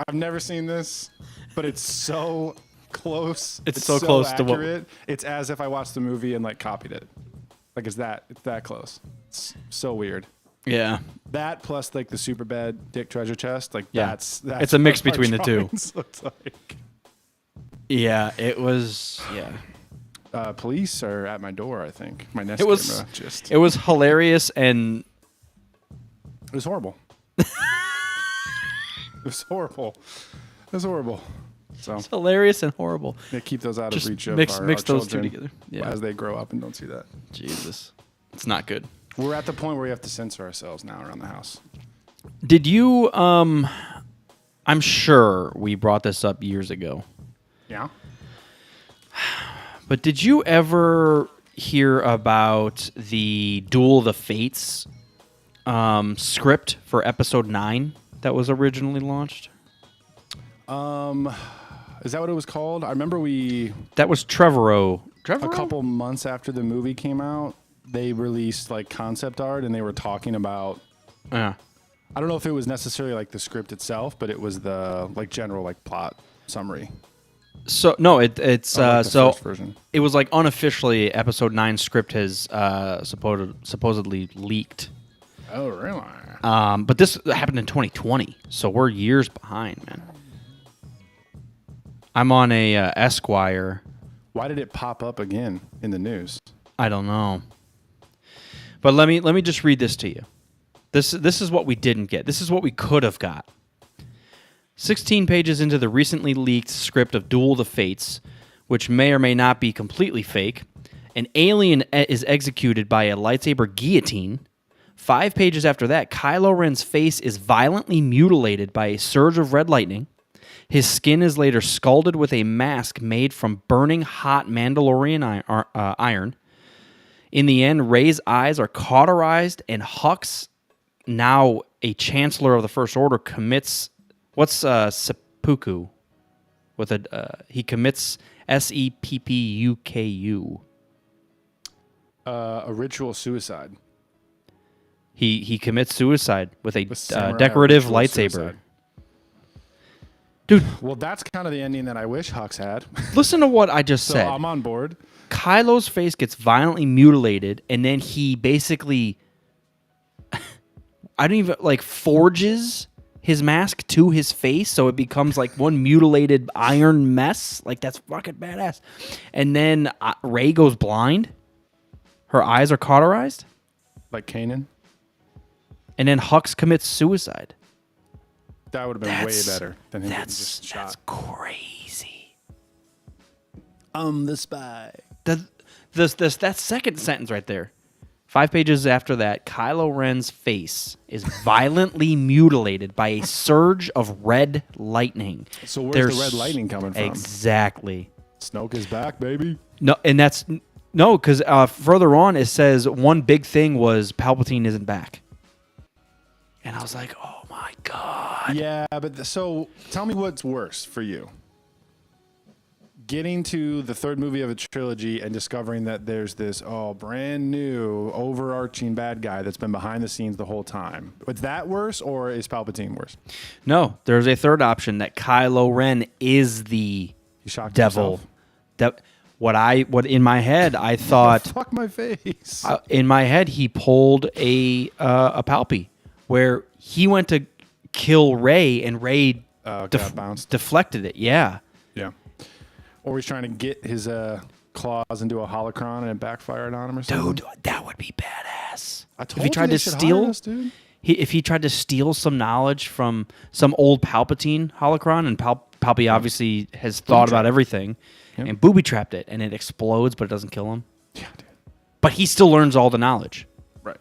I've never seen this, but it's so close. It's so close to what- accurate. It's as if I watched the movie and like copied it. Like it's that close. It's so weird. Yeah. That plus like the super bad dick treasure chest, like Yeah. that's It's a mix what our between the two. drawings looked like. Yeah, it was. Yeah, Police are at my door. I think my Nest it was. camera just. It was hilarious and It was horrible. It was horrible. It was horrible. So hilarious and horrible. yeah, keep those out Just of reach of mix our those two children together. Yeah, as they grow up and don't see that. Jesus, it's not good. We're at the point where we have to censor ourselves now around the house. Did you? I'm sure we brought this up years ago, Yeah. but did you ever hear about the Duel of the Fates script for Episode 9 that was originally launched? Is that what it was called? I remember That was Trevorrow. a couple months after the movie came out, they released like concept art and they were talking about. Yeah. I don't know if it was necessarily like the script itself, but it was the like general like plot summary. So no, it's Like the so first version. it was like unofficially Episode 9 script has supposedly leaked. Oh really? But this happened in 2020, so we're years behind, man. I'm on a Esquire. Why did it pop up again in the news? I don't know. But let me just read this to you. This is what we didn't get. This is what we could have got. 16 pages into the recently leaked script of Duel of the Fates, which may or may not be completely fake, an alien is executed by a lightsaber guillotine. 5 pages after that, Kylo Ren's face is violently mutilated by a surge of red lightning. His skin is later scalded with a mask made from burning hot Mandalorian iron. In the end, Rey's eyes are cauterized, and Hux, now a Chancellor of the First Order, commits what's seppuku? With a he commits seppuku. A ritual suicide. He commits suicide with a Samurai decorative ritual lightsaber. suicide. Dude, Well, that's kind of the ending that I wish Hux had. listen to what I just So said. I'm on board. Kylo's face gets violently mutilated, and then he basically, I don't even forges his mask to his face, so it becomes like one mutilated iron mess. Like that's fucking badass. And then Rey goes blind. Her eyes are cauterized, Like Kanan. and then Hux commits suicide. That would have been way better than him getting That's just shot. crazy. The spy. That second sentence right there. 5 pages after that, Kylo Ren's face is violently mutilated by a surge of red lightning. So where's the red lightning coming from? Exactly. Snoke is back, baby. No, and that's no, because further on it says one big thing was Palpatine isn't back, and I was like, oh my god. Yeah, but so tell me what's worse for you. Getting to the third movie of a trilogy and discovering that there's this brand new overarching bad guy that's been behind the scenes the whole time. Is that worse, or is Palpatine worse? No, there's a third option that Kylo Ren is the He shocked devil. himself. What in my head I thought Fuck my face. in my head he pulled a Palpy where he went to kill Rey and Rey got bounced. deflected it. Yeah. Yeah. Or he's trying to get his claws into a holocron and it backfired on him or something. Dude, that would be badass. I If told he you tried they to should steal, hire us, dude. if he tried to steal some knowledge from some old Palpatine holocron, and Palpy obviously has thought about everything, and booby trapped it, and it explodes, but it doesn't kill him. Yeah, dude. But he still learns all the knowledge. Right.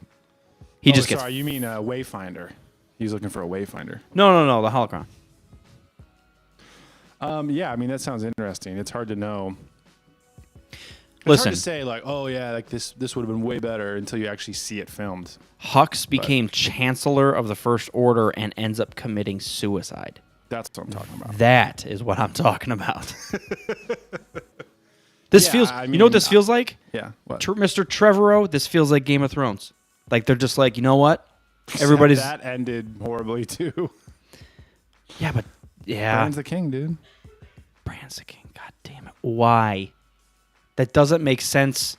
He just gets. Sorry, you mean a Wayfinder. He's looking for a Wayfinder. No, the holocron. Yeah, I mean, that sounds interesting. It's hard to know. It's Listen, hard to say, like, oh, yeah, like this would have been way better until you actually see it filmed. Hux became Chancellor of the First Order and ends up committing suicide. That's what I'm talking about. That is what I'm talking about. This feels. You know what this feels like? Yeah. What? Mr. Trevorrow, this feels like Game of Thrones. Like they're just like, you know what? Everybody's. That ended horribly too. Yeah, but yeah. Bran's the king, dude. Bran's the king. God damn it. Why? That doesn't make sense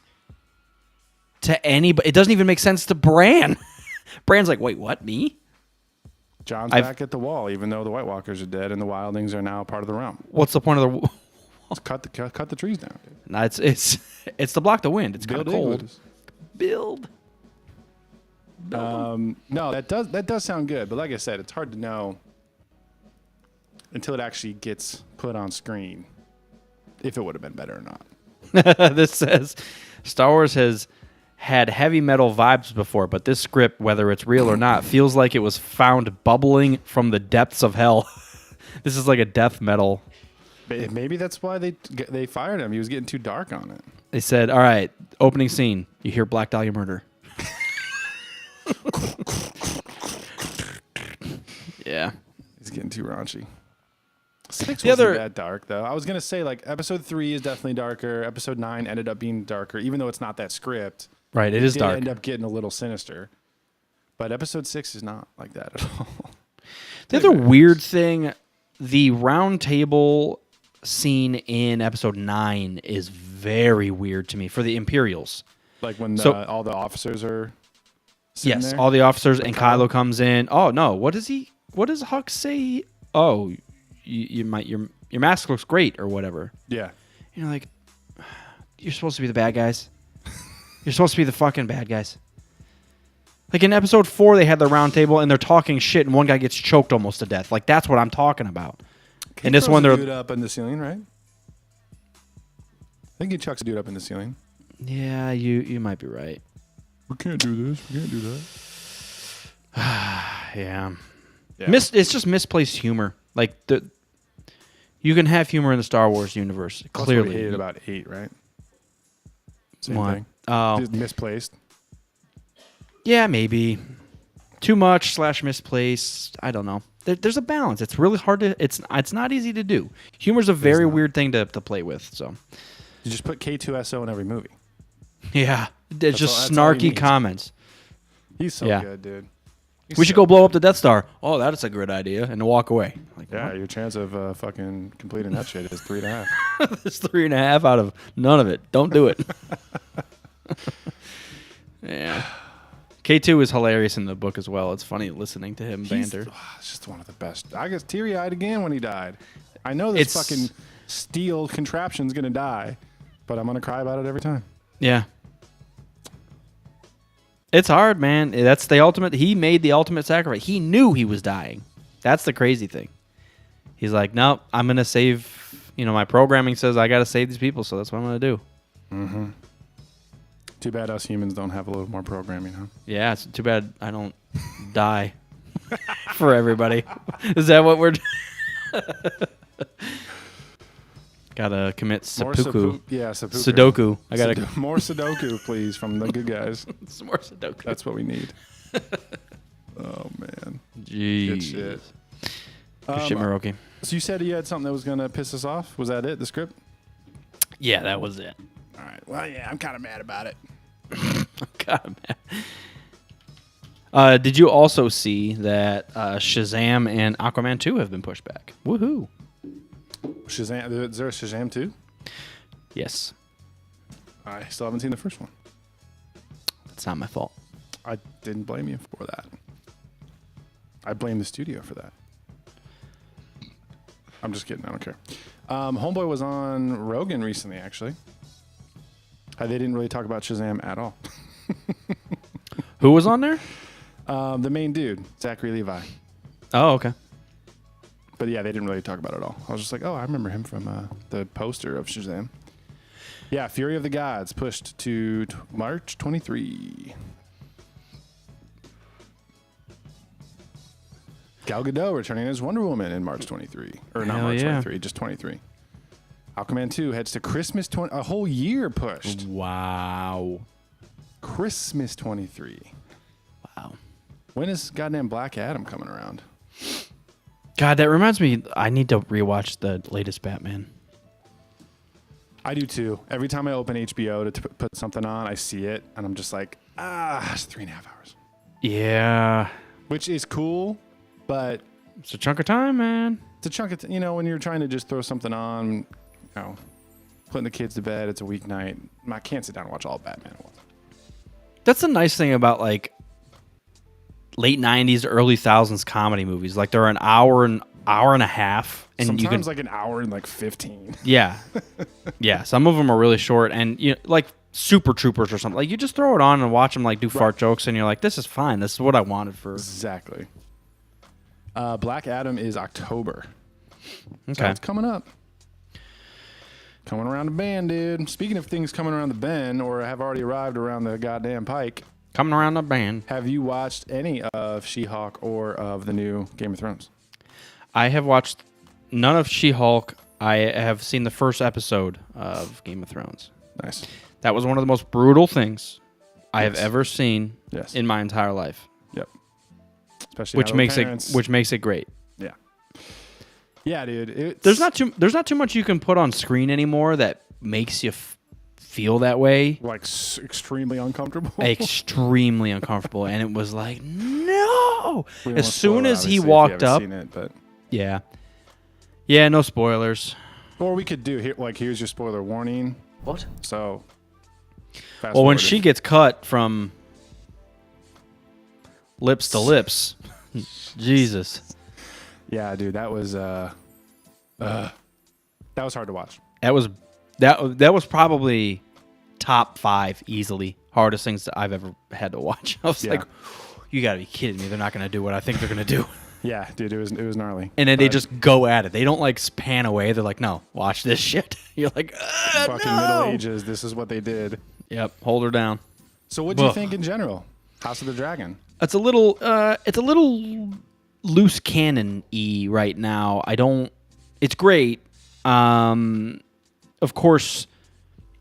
to anybody. It doesn't even make sense to Bran. Bran's like, wait, what? Me? John's back at the wall, even though the White Walkers are dead and the Wildlings are now part of the realm. What's the point of the? Just cut the trees down, dude. No, it's to block the wind. It's kind of cold. English. Build. No, that does sound good, but like I said, it's hard to know until it actually gets put on screen if it would have been better or not. This says Star Wars has had heavy metal vibes before, but this script, whether it's real or not, feels like it was found bubbling from the depths of hell. This is like a death metal. Maybe that's why they fired him. He was getting too dark on it. They said, all right, opening scene. You hear Black Dahlia murder. Yeah. He's getting too raunchy. 6 wasn't that dark, though. I was going to say, like, episode 3 is definitely darker. Episode 9 ended up being darker, even though it's not that script. Right, it is did dark. End up getting a little sinister. But episode 6 is not like that at all. The other weird thing, the round table scene in episode 9 is very weird to me for the Imperials. Like when all the officers are sitting Yes, there? all the officers, and Kylo comes in. Oh, no, what does Hux say? Oh, your mask looks great or whatever. Yeah. You're like, you're supposed to be the bad guys. You're supposed to be the fucking bad guys. Like in episode 4, they had the round table and they're talking shit, and one guy gets choked almost to death. Like that's what I'm talking about. And this one, they're dude up in the ceiling, right? I think he chucks a dude up in the ceiling. Yeah, you might be right. We can't do this. We can't do that. Yeah. Yeah. It's just misplaced humor. Like you can have humor in the Star Wars universe. That's what Clearly, we hated about 8, right? Same What? thing. Oh, Just misplaced. yeah, maybe too much / misplaced. I don't know. There's a balance. It's really hard to. It's not easy to do. Humor's a very weird thing to play with. So You just put K2SO in every movie. yeah, it's just that's all he snarky needs. comments. He's so Yeah. good, dude. We should go blow up the Death Star. Oh, that's a good idea, and walk away. Like, Yeah, your chance of fucking completing that shit is 3.5. it's 3.5 out of none of it. Don't do it. Yeah. K2 is hilarious in the book as well. It's funny listening to him banter. It's just one of the best. I got teary-eyed again when he died. I know this fucking steel contraption's going to die, but I'm going to cry about it every time. Yeah. It's hard, man. That's the ultimate. He made the ultimate sacrifice. He knew he was dying. That's the crazy thing. He's like, nope, I'm going to save. My programming says I got to save these people, so that's what I'm going to do. Mm-hmm. Too bad us humans don't have a little more programming, huh? Yeah, it's too bad I don't die for everybody. Is that what we're Gotta commit seppuku. seppuku. Sudoku. I gotta more Sudoku, please, from the good guys. some more Sudoku. That's what we need. Oh man, Jeez. good shit. Good shit, Miroki. So you said you had something that was gonna piss us off. Was that it? The script? Yeah, that was it. All right. Well, yeah, I'm kind of mad about it. God, man. Did you also see that Shazam and Aquaman 2 have been pushed back? Woohoo! Shazam. Is there a Shazam 2? Yes. I still haven't seen the first one. That's not my fault. I didn't blame you for that. I blame the studio for that. I'm just kidding. I don't care. Homeboy was on Rogan recently, actually. They didn't really talk about Shazam at all. Who was on there? The main dude, Zachary Levi. Oh, okay. But yeah, they didn't really talk about it at all. I was just like, oh, I remember him from the poster of Shazam. Yeah, Fury of the Gods pushed to March 23. Gal Gadot returning as Wonder Woman in March 23. Or not Hell March yeah. 23, just 23. Aquaman 2 heads to Christmas a whole year pushed. Wow. Christmas 23. Wow. When is goddamn Black Adam coming around? God, that reminds me. I need to rewatch the latest Batman. I do too. Every time I open HBO to put something on, I see it, and I'm just like, it's 3.5 hours. Yeah. Which is cool, but It's a chunk of time, man. it's a chunk of, when you're trying to just throw something on, putting the kids to bed, it's a weeknight. I can't sit down and watch all of Batman at once. That's the nice thing about like late 90s, early thousands comedy movies. Like they're an hour and a half, and Sometimes you can like an hour and like 15. yeah, yeah. Some of them are really short, and like Super Troopers or something. Like you just throw it on and watch them like do fart jokes, and you're like, this is fine. This is what I wanted for. Exactly. Black Adam is October. So Okay. it's coming up. Coming around the bend, dude. Speaking of things coming around the bend or have already arrived around the goddamn pike, Coming around the band. have you watched any of She-Hulk or of the new Game of Thrones? I have watched none of She-Hulk. I have seen the first episode of Game of Thrones. Nice. That was one of the most brutal things I have Yes. ever seen Yes. in my entire life, Yep. Especially which now that makes parents- it great. Yeah. Yeah, dude. It's, There's not too much you can put on screen anymore that makes you feel that way. like extremely uncomfortable. Extremely uncomfortable, and it was like no. We don't As wanna soon spoil it, as he obviously, if you walked haven't up, seen it, but yeah, no spoilers. or we could do here's your spoiler warning. What? So. fast Well, when forward she it. gets cut from lips to lips, Jesus, Yeah, dude, that was hard to watch. that was probably top 5 easily hardest things that I've ever had to watch. I was Yeah. like, you got to be kidding me! They're not going to do what I think they're going to do. Yeah, dude, it was gnarly. And then they But just go at it. They don't like pan away. They're like, no, watch this shit. You're like, fucking no. Middle Ages. This is what they did. Yep, hold her down. So, what do you Ugh. think in general? House of the Dragon. It's a little loose cannon-y right now. It's great. Of course,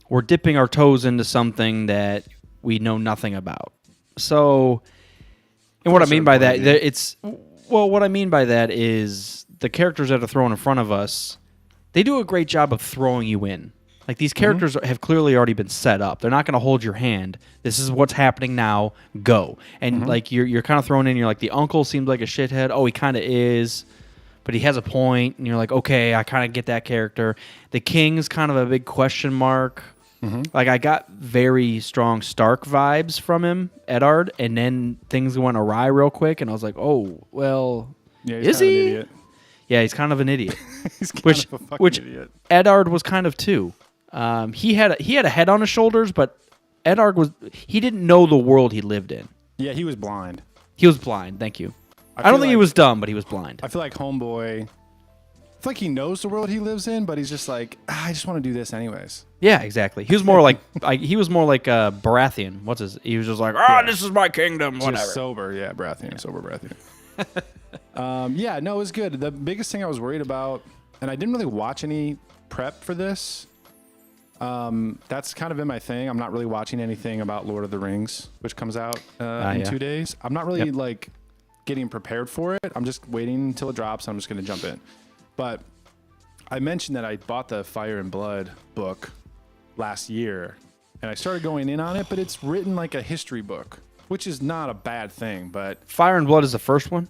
we're dipping our toes into something that we know nothing about. So, and what I mean by that, what I mean by that is the characters that are thrown in front of us, they do a great job of throwing you in. Like these characters have clearly already been set up. They're not going to hold your hand. This is what's happening now. Go. And like you're kind of thrown in. You're like, the uncle seems like a shithead. Oh, he kind of is, but he has a point. And you're like, okay, I kind of get that character. The king's kind of a big question mark. Like I got very strong Stark vibes from him, Eddard, and then things went awry real quick, and I was like, oh well, Yeah, he's is kind of he? an idiot. Yeah, he's kind of an idiot. He's kind which of a fucking which idiot. Eddard was kind of too. He had a head on his shoulders, but Eddard he didn't know the world he lived in. Yeah, he was blind. He was blind. Thank you. I feel don't think he like- was dumb, but he was blind. I feel like Homeboy. I feel like he knows the world he lives in, but he's just like, I just want to do this anyways. Yeah, exactly. He was more like Baratheon. He was just like, this is my kingdom. Whatever. Just sober, yeah, Baratheon, sober Baratheon. Yeah, no, it was good. The biggest thing I was worried about, and I didn't really watch any prep for this. That's kind of been my thing. I'm not really watching anything about Lord of the Rings, which comes out in yeah. 2 days. I'm not really Yep. like getting prepared for it. I'm just waiting until it drops. I'm just going to jump in. But I mentioned that I bought the Fire and Blood book last year, and I started going in on it, but it's written like a history book, which is not a bad thing. But Fire and Blood is the first one.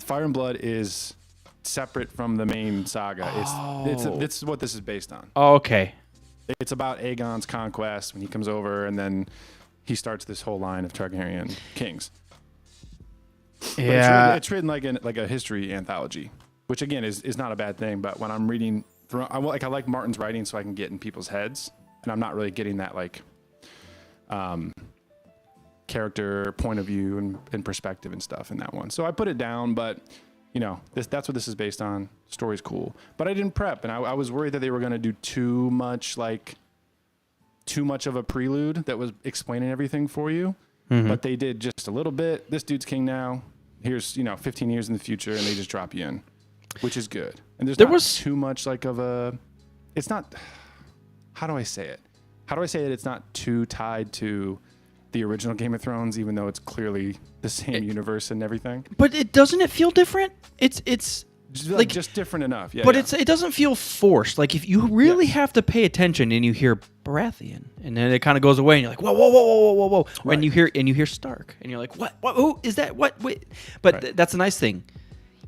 Fire and Blood is separate from the main saga. It's what this is based on. Oh, okay. It's about Aegon's conquest when he comes over, and then he starts this whole line of Targaryen kings. But Yeah. it's written like a history anthology, which again is not a bad thing. But when I'm reading I like Martin's writing so I can get in people's heads, and I'm not really getting that like character point of view and perspective and stuff in that one. So I put it down, but that's what this is based on. Story's cool, but I didn't prep, and I was worried that they were going to do too much of a prelude that was explaining everything for you. But they did just a little bit. This dude's king now. Here's 15 years in the future, and they just drop you in, which is good. And there was too much like of a. It's not. How do I say it? How do I say that it's not too tied to the original Game of Thrones, even though it's clearly the same universe and everything? But doesn't it feel different? It's just different enough. Yeah. But it doesn't feel forced. Like if you really have to pay attention and you hear Baratheon, and then it kind of goes away, and you're like, whoa, whoa, whoa, whoa, whoa, whoa, right. And you hear Stark, and you're like, what? Who is that? What? Wait. But right. That's a nice thing.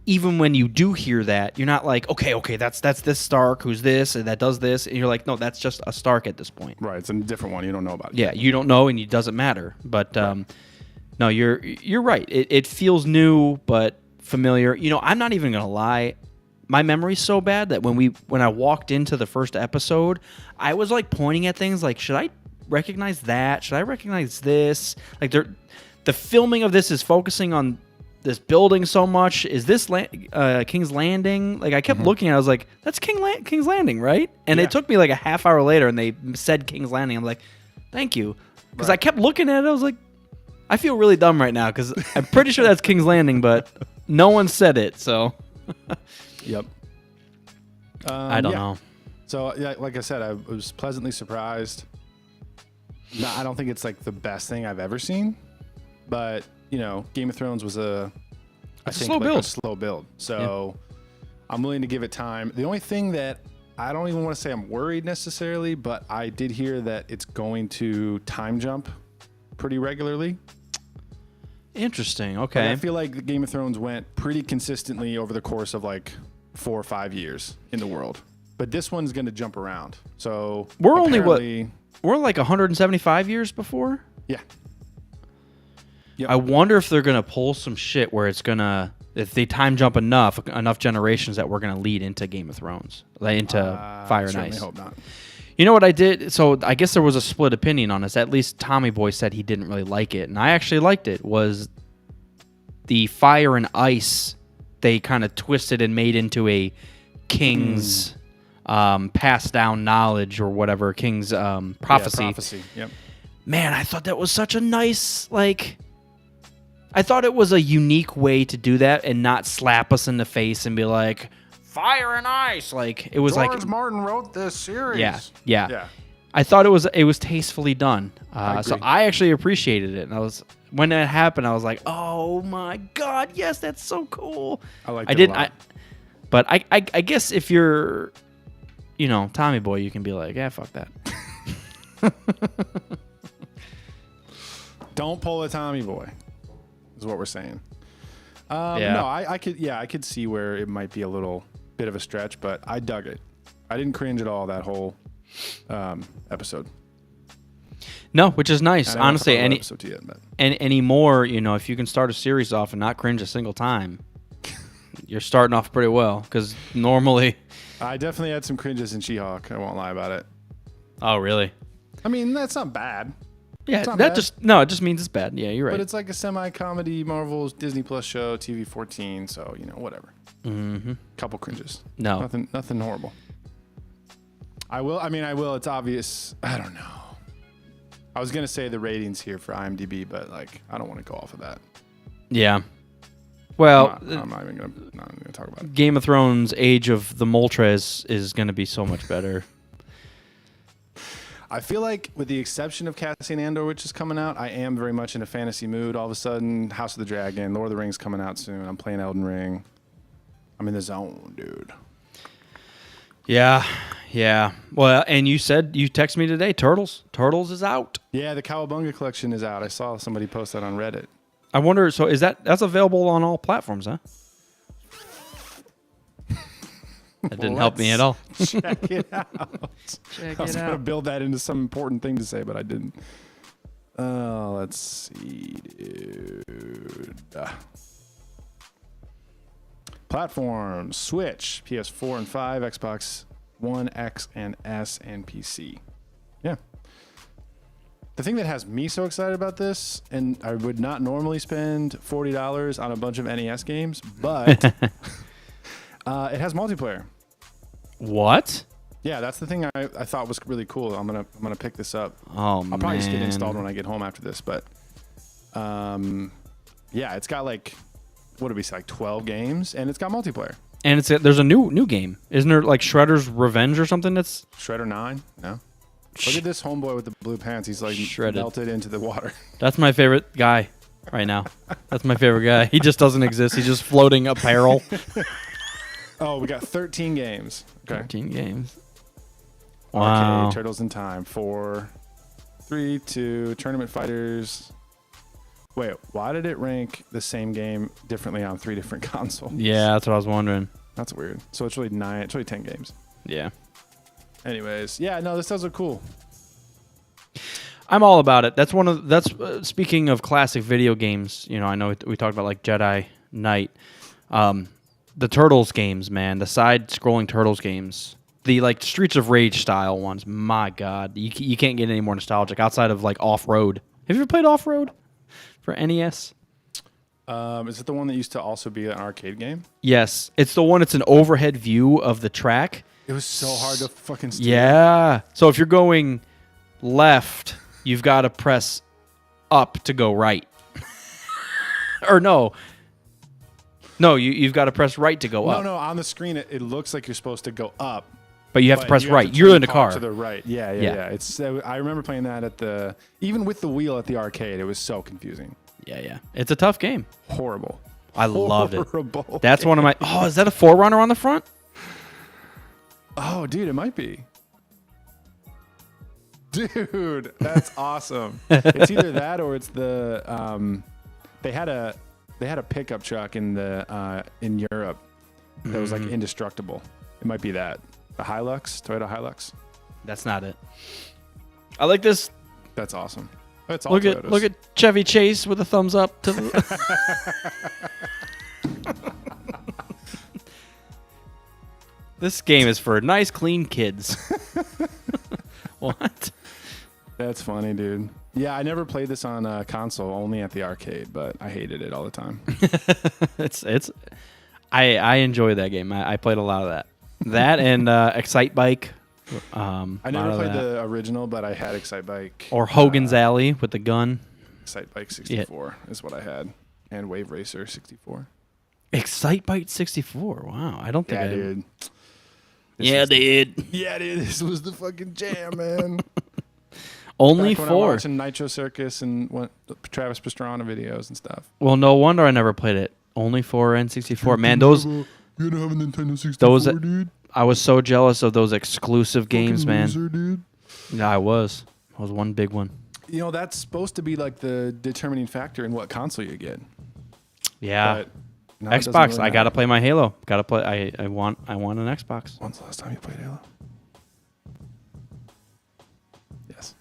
Even when you do hear that, you're not like, okay, that's this Stark who's this and that does this, and you're like, no, that's just a Stark at this point. Right. It's a different one. You don't know about it. Yeah, you don't know, and it doesn't matter. But right. No, you're right. It feels new but familiar. I'm not even gonna lie. My memory's so bad that when I walked into the first episode, I was like pointing at things like, should I recognize that? Should I recognize this? Like the filming of this is focusing on this building so much. Is this King's Landing? Like I kept looking at it, I was like, that's King's Landing, right? And it took me like a half hour later and they said King's Landing. I'm like, thank you. Because I kept looking at it, I was like, I feel really dumb right now because I'm pretty sure that's King's Landing, but no one said it, so... Yep. I don't know. So, yeah, like I said, I was pleasantly surprised. No, I don't think it's like the best thing I've ever seen, but Game of Thrones was a slow build. So I'm willing to give it time. The only thing that I don't even want to say I'm worried necessarily, but I did hear that it's going to time jump pretty regularly. Interesting. Okay. Like I feel like Game of Thrones went pretty consistently over the course of like 4 or 5 years in the world, but this one's going to jump around. So we're like 175 years before. Yeah. Yep. I wonder if they're going to pull some shit where if they time jump enough generations that we're going to lead into Game of Thrones, into Fire and Ice. I hope not. You know what I did? So I guess there was a split opinion on this. At least Tommy Boy said he didn't really like it, and I actually liked it. Was the Fire and Ice they kind of twisted and made into a king's passed down knowledge or whatever, king's prophecy. Yeah, prophecy. Yep. Man, I thought that was such a nice I thought it was a unique way to do that and not slap us in the face and be like, Fire and Ice. Like it was George Martin wrote this series. Yeah. I thought it was tastefully done. So I actually appreciated it. And when that happened, I was like, oh my God, yes, that's so cool. I liked it a lot. But I guess if you're, Tommy Boy, you can be like, yeah, fuck that. Don't pull a Tommy Boy, is what we're saying. Yeah. No, I could see where it might be a little bit of a stretch, but I dug it. I didn't cringe at all that whole episode. No, which is nice. Honestly, anymore, if you can start a series off and not cringe a single time, you're starting off pretty well. Because normally, I definitely had some cringes in She-Hulk. I won't lie about it. Oh, really? I mean, that's not bad. Yeah, it just means it's bad. Yeah, you're right. But it's like a semi-comedy Marvel's Disney Plus show, TV 14. So whatever. Mm-hmm. Couple cringes. No, nothing horrible. I will. It's obvious. I don't know. I was gonna say the ratings here for IMDb, but I don't want to go off of that. Yeah. Well, I'm not even gonna talk about it. Game of Thrones: Age of the Moltres is gonna be so much better. I feel like, with the exception of Cassian Andor, which is coming out, I am very much in a fantasy mood. All of a sudden, House of the Dragon, Lord of the Rings coming out soon. I'm playing Elden Ring. I'm in the zone, dude. Yeah. Well, and you texted me today, Turtles is out. Yeah, the Cowabunga collection is out. I saw somebody post that on Reddit. I wonder, so that's available on all platforms, huh? That didn't help me at all. Check it out. I was going to build that into some important thing to say, but I didn't. Let's see, dude. Platforms: Switch, PS4 and 5, Xbox One, X, and S, and PC. Yeah. The thing that has me so excited about this, and I would not normally spend $40 on a bunch of NES games, but it has multiplayer. What? Yeah, that's the thing I thought was really cool. I'm gonna pick this up. Oh, I'll probably just get it installed when I get home after this, but yeah, it's got like, what did we say, like 12 games, and it's got multiplayer. And there's a new game. Isn't there like Shredder's Revenge or something that's Shredder 9? No. Look at this homeboy with the blue pants. He's like Shredded. melted into the water. That's my favorite guy right now. That's my favorite guy. He just doesn't exist. He's just floating apparel. Oh, we got 13 games. Okay. 13 games. Wow. Arcade, Turtles in Time, 4, 3, 2, Tournament Fighters. Wait, why did it rank the same game differently on 3 different consoles? Yeah, that's what I was wondering. That's weird. So it's really 9. It's really 10 games. Yeah. Anyways, yeah, no, this does look cool. I'm all about it. That's speaking of classic video games. You know, I know we talked about like Jedi Knight, the Turtles games, man, the side-scrolling Turtles games, the like Streets of Rage style ones. My God, you can't get any more nostalgic outside of like Off Road. Have you ever played Off Road for NES? Is it the one that used to also be an arcade game? Yes, it's the one. It's an overhead view of the track. It was so hard to fucking steer. Yeah. So if you're going left, you've got to press up to go right. Or no. No, you've got to press right to go up. No, on the screen it looks like you're supposed to go up. But you have to press right. To You're turn in the car. To the right. Yeah. It's I remember playing that even with the wheel at the arcade. It was so confusing. Yeah. It's a tough game. Horrible. I loved it. Horrible. That's one of my... Oh, is that a Forerunner on the front? Oh, dude, it might be. Dude, that's awesome. It's either that or it's the they had a pickup truck in Europe that was like indestructible. It might be that. A Hilux, Toyota Hilux. That's not it. I like this. That's awesome. That's all Look Toyotas. at Chevy Chase with a thumbs up to the... This game is for nice, clean kids. What? That's funny, dude. Yeah, I never played this on console, only at the arcade, but I hated it all the time. I enjoy that game. I played a lot of that. That and Excite Bike. I never played the original, but I had Excite Bike. Or Hogan's Alley with the gun. Excite Bike 64 is what I had. And Wave Racer 64. Excite Bike 64. Wow. I don't think Yeah, I dude. Yeah, dude. Yeah, dude. This was the fucking jam, man. Only Back when I was 4. watching Nitro Circus and Travis Pastrana videos and stuff. Well, no wonder I never played it. Only 4 and 64. Man, those... You don't have a Nintendo 64, Those... dude? I was so jealous of those exclusive games, man. Loser, dude. Yeah, I was. I was one big one. You know, that's supposed to be like the determining factor in what console you get. Yeah. But now it doesn't Xbox. really I gotta matter. play my Halo. Gotta play. I want an Xbox. When's the last time you played Halo? Yes.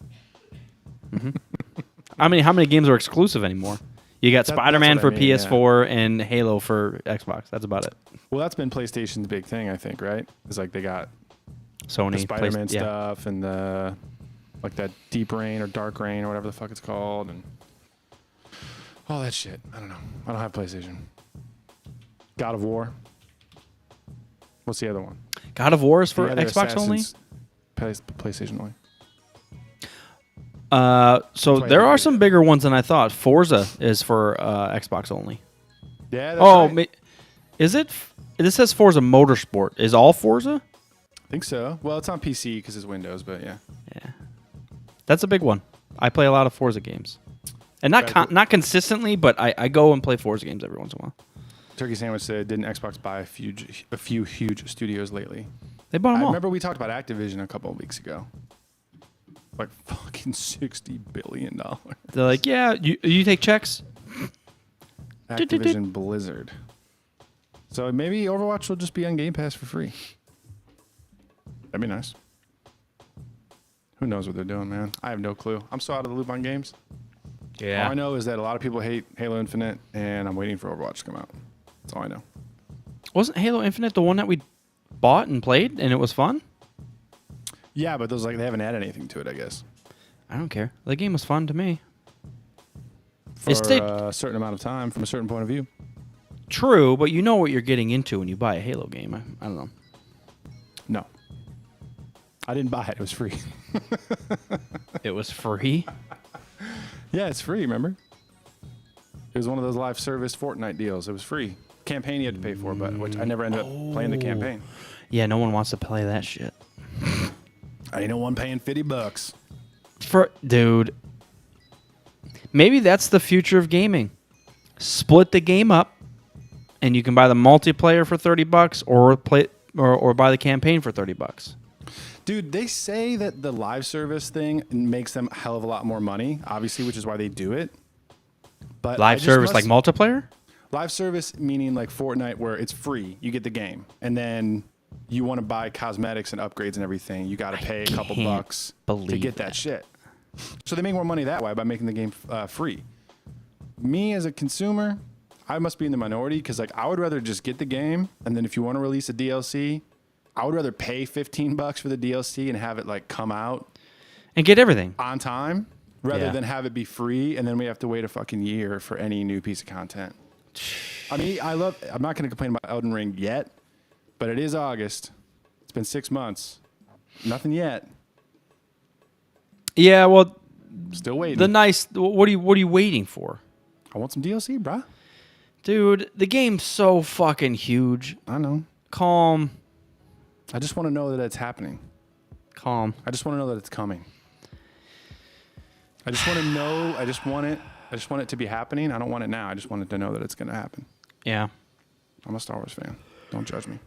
How many games are exclusive anymore? You got That's Spider-Man what I for mean, yeah. PS4 and Halo for Xbox. That's about it. Well, that's been PlayStation's big thing, I think, right? It's like they got Sony, the Spider-Man yeah. stuff and the like that Deep Rain or Dark Rain or whatever the fuck it's called and all that shit. I don't know. I don't have PlayStation. God of War. What's the other one? God of War is for The other Xbox only. Assassin's PlayStation only. So why I there didn't are get some bigger ones than I thought. Forza is for Xbox only. Yeah. That's Oh, right. is it? This says Forza Motorsport. Is all Forza? I think so. Well, it's on PC because it's Windows, but yeah. Yeah, that's a big one. I play a lot of Forza games, and not consistently, but I go and play Forza games every once in a while. Turkey Sandwich said, didn't Xbox buy a few huge studios lately? They bought them I all. remember we talked about Activision a couple of weeks ago. Like fucking $60 billion. They're like, yeah, you take checks. Activision Blizzard. So maybe Overwatch will just be on Game Pass for free. That'd be nice. Who knows what they're doing, man? I have no clue. I'm so out of the loop on games. All I know is that a lot of people hate Halo Infinite, and I'm waiting for Overwatch to come out. That's all I know. Wasn't Halo Infinite the one that we bought and played, and it was fun? Yeah, but those they haven't added anything to it, I guess. I don't care. The game was fun to me. For a certain amount of time, from a certain point of view. True, but you know what you're getting into when you buy a Halo game. I don't know. No. I didn't buy it. It was free. It was free? Yeah, it's free, remember? It was one of those live service Fortnite deals. It was free. Campaign you had to pay for, but which I never ended up playing the campaign. Yeah, no one wants to play that shit. I ain't no one paying $50. Dude, maybe that's the future of gaming. Split the game up, and you can buy the multiplayer for $30 or buy the campaign for $30. Dude, they say that the live service thing makes them a hell of a lot more money, obviously, which is why they do it. But Live service like multiplayer? Live service meaning like Fortnite where it's free. You get the game. And then you want to buy cosmetics and upgrades and everything. You got to pay a couple bucks to get that shit. So they make more money that way by making the game free. Me as a consumer, I must be in the minority because like I would rather just get the game. And then if you want to release a DLC, I would rather pay $15 for the DLC and have it like come out and get everything on time rather than have it be free. And then we have to wait a fucking year for any new piece of content. I mean, I'm not going to complain about Elden Ring yet, but it is August. It's been 6 months. Nothing yet. Yeah, well, still waiting. What are you waiting for? I want some DLC, bruh. Dude, the game's so fucking huge. I know. Calm. I just want to know that it's happening. Calm. I just want to know that it's coming. I just want to know. I just want it to be happening. I don't want it now. I just want it to know that it's going to happen. Yeah. I'm a Star Wars fan. Don't judge me.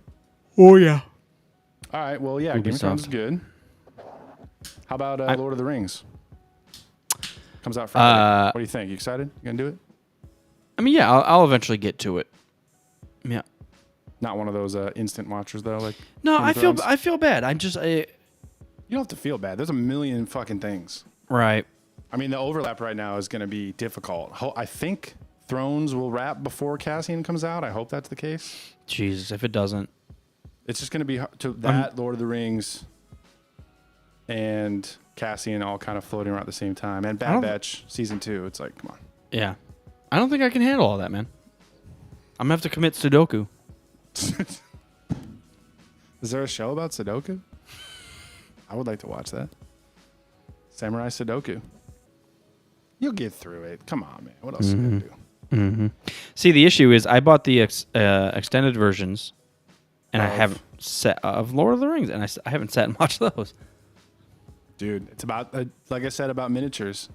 Oh, yeah. All right. Well, yeah, Game of Thrones is good. How about Lord of the Rings? Comes out Friday. What do you think? You excited? You going to do it? I mean, yeah, I'll eventually get to it. Yeah. Not one of those instant watchers, though? Like no, I feel bad. You don't have to feel bad. There's a million fucking things. Right. I mean, the overlap right now is going to be difficult. I think Thrones will wrap before Cassian comes out. I hope that's the case. Jesus, if it doesn't. It's just going to be Lord of the Rings, and Cassian all kind of floating around at the same time. And Bad Batch Season 2. It's like, come on. Yeah. I don't think I can handle all that, man. I'm going to have to commit Sudoku. Is there a show about Sudoku? I would like to watch that. Samurai Sudoku. You'll get through it. Come on, man. What else are you going to do? Mm-hmm. See, the issue is I bought the extended versions, and I haven't of Lord of the Rings, and I haven't sat and watched those. Dude, it's about, like I said about miniatures,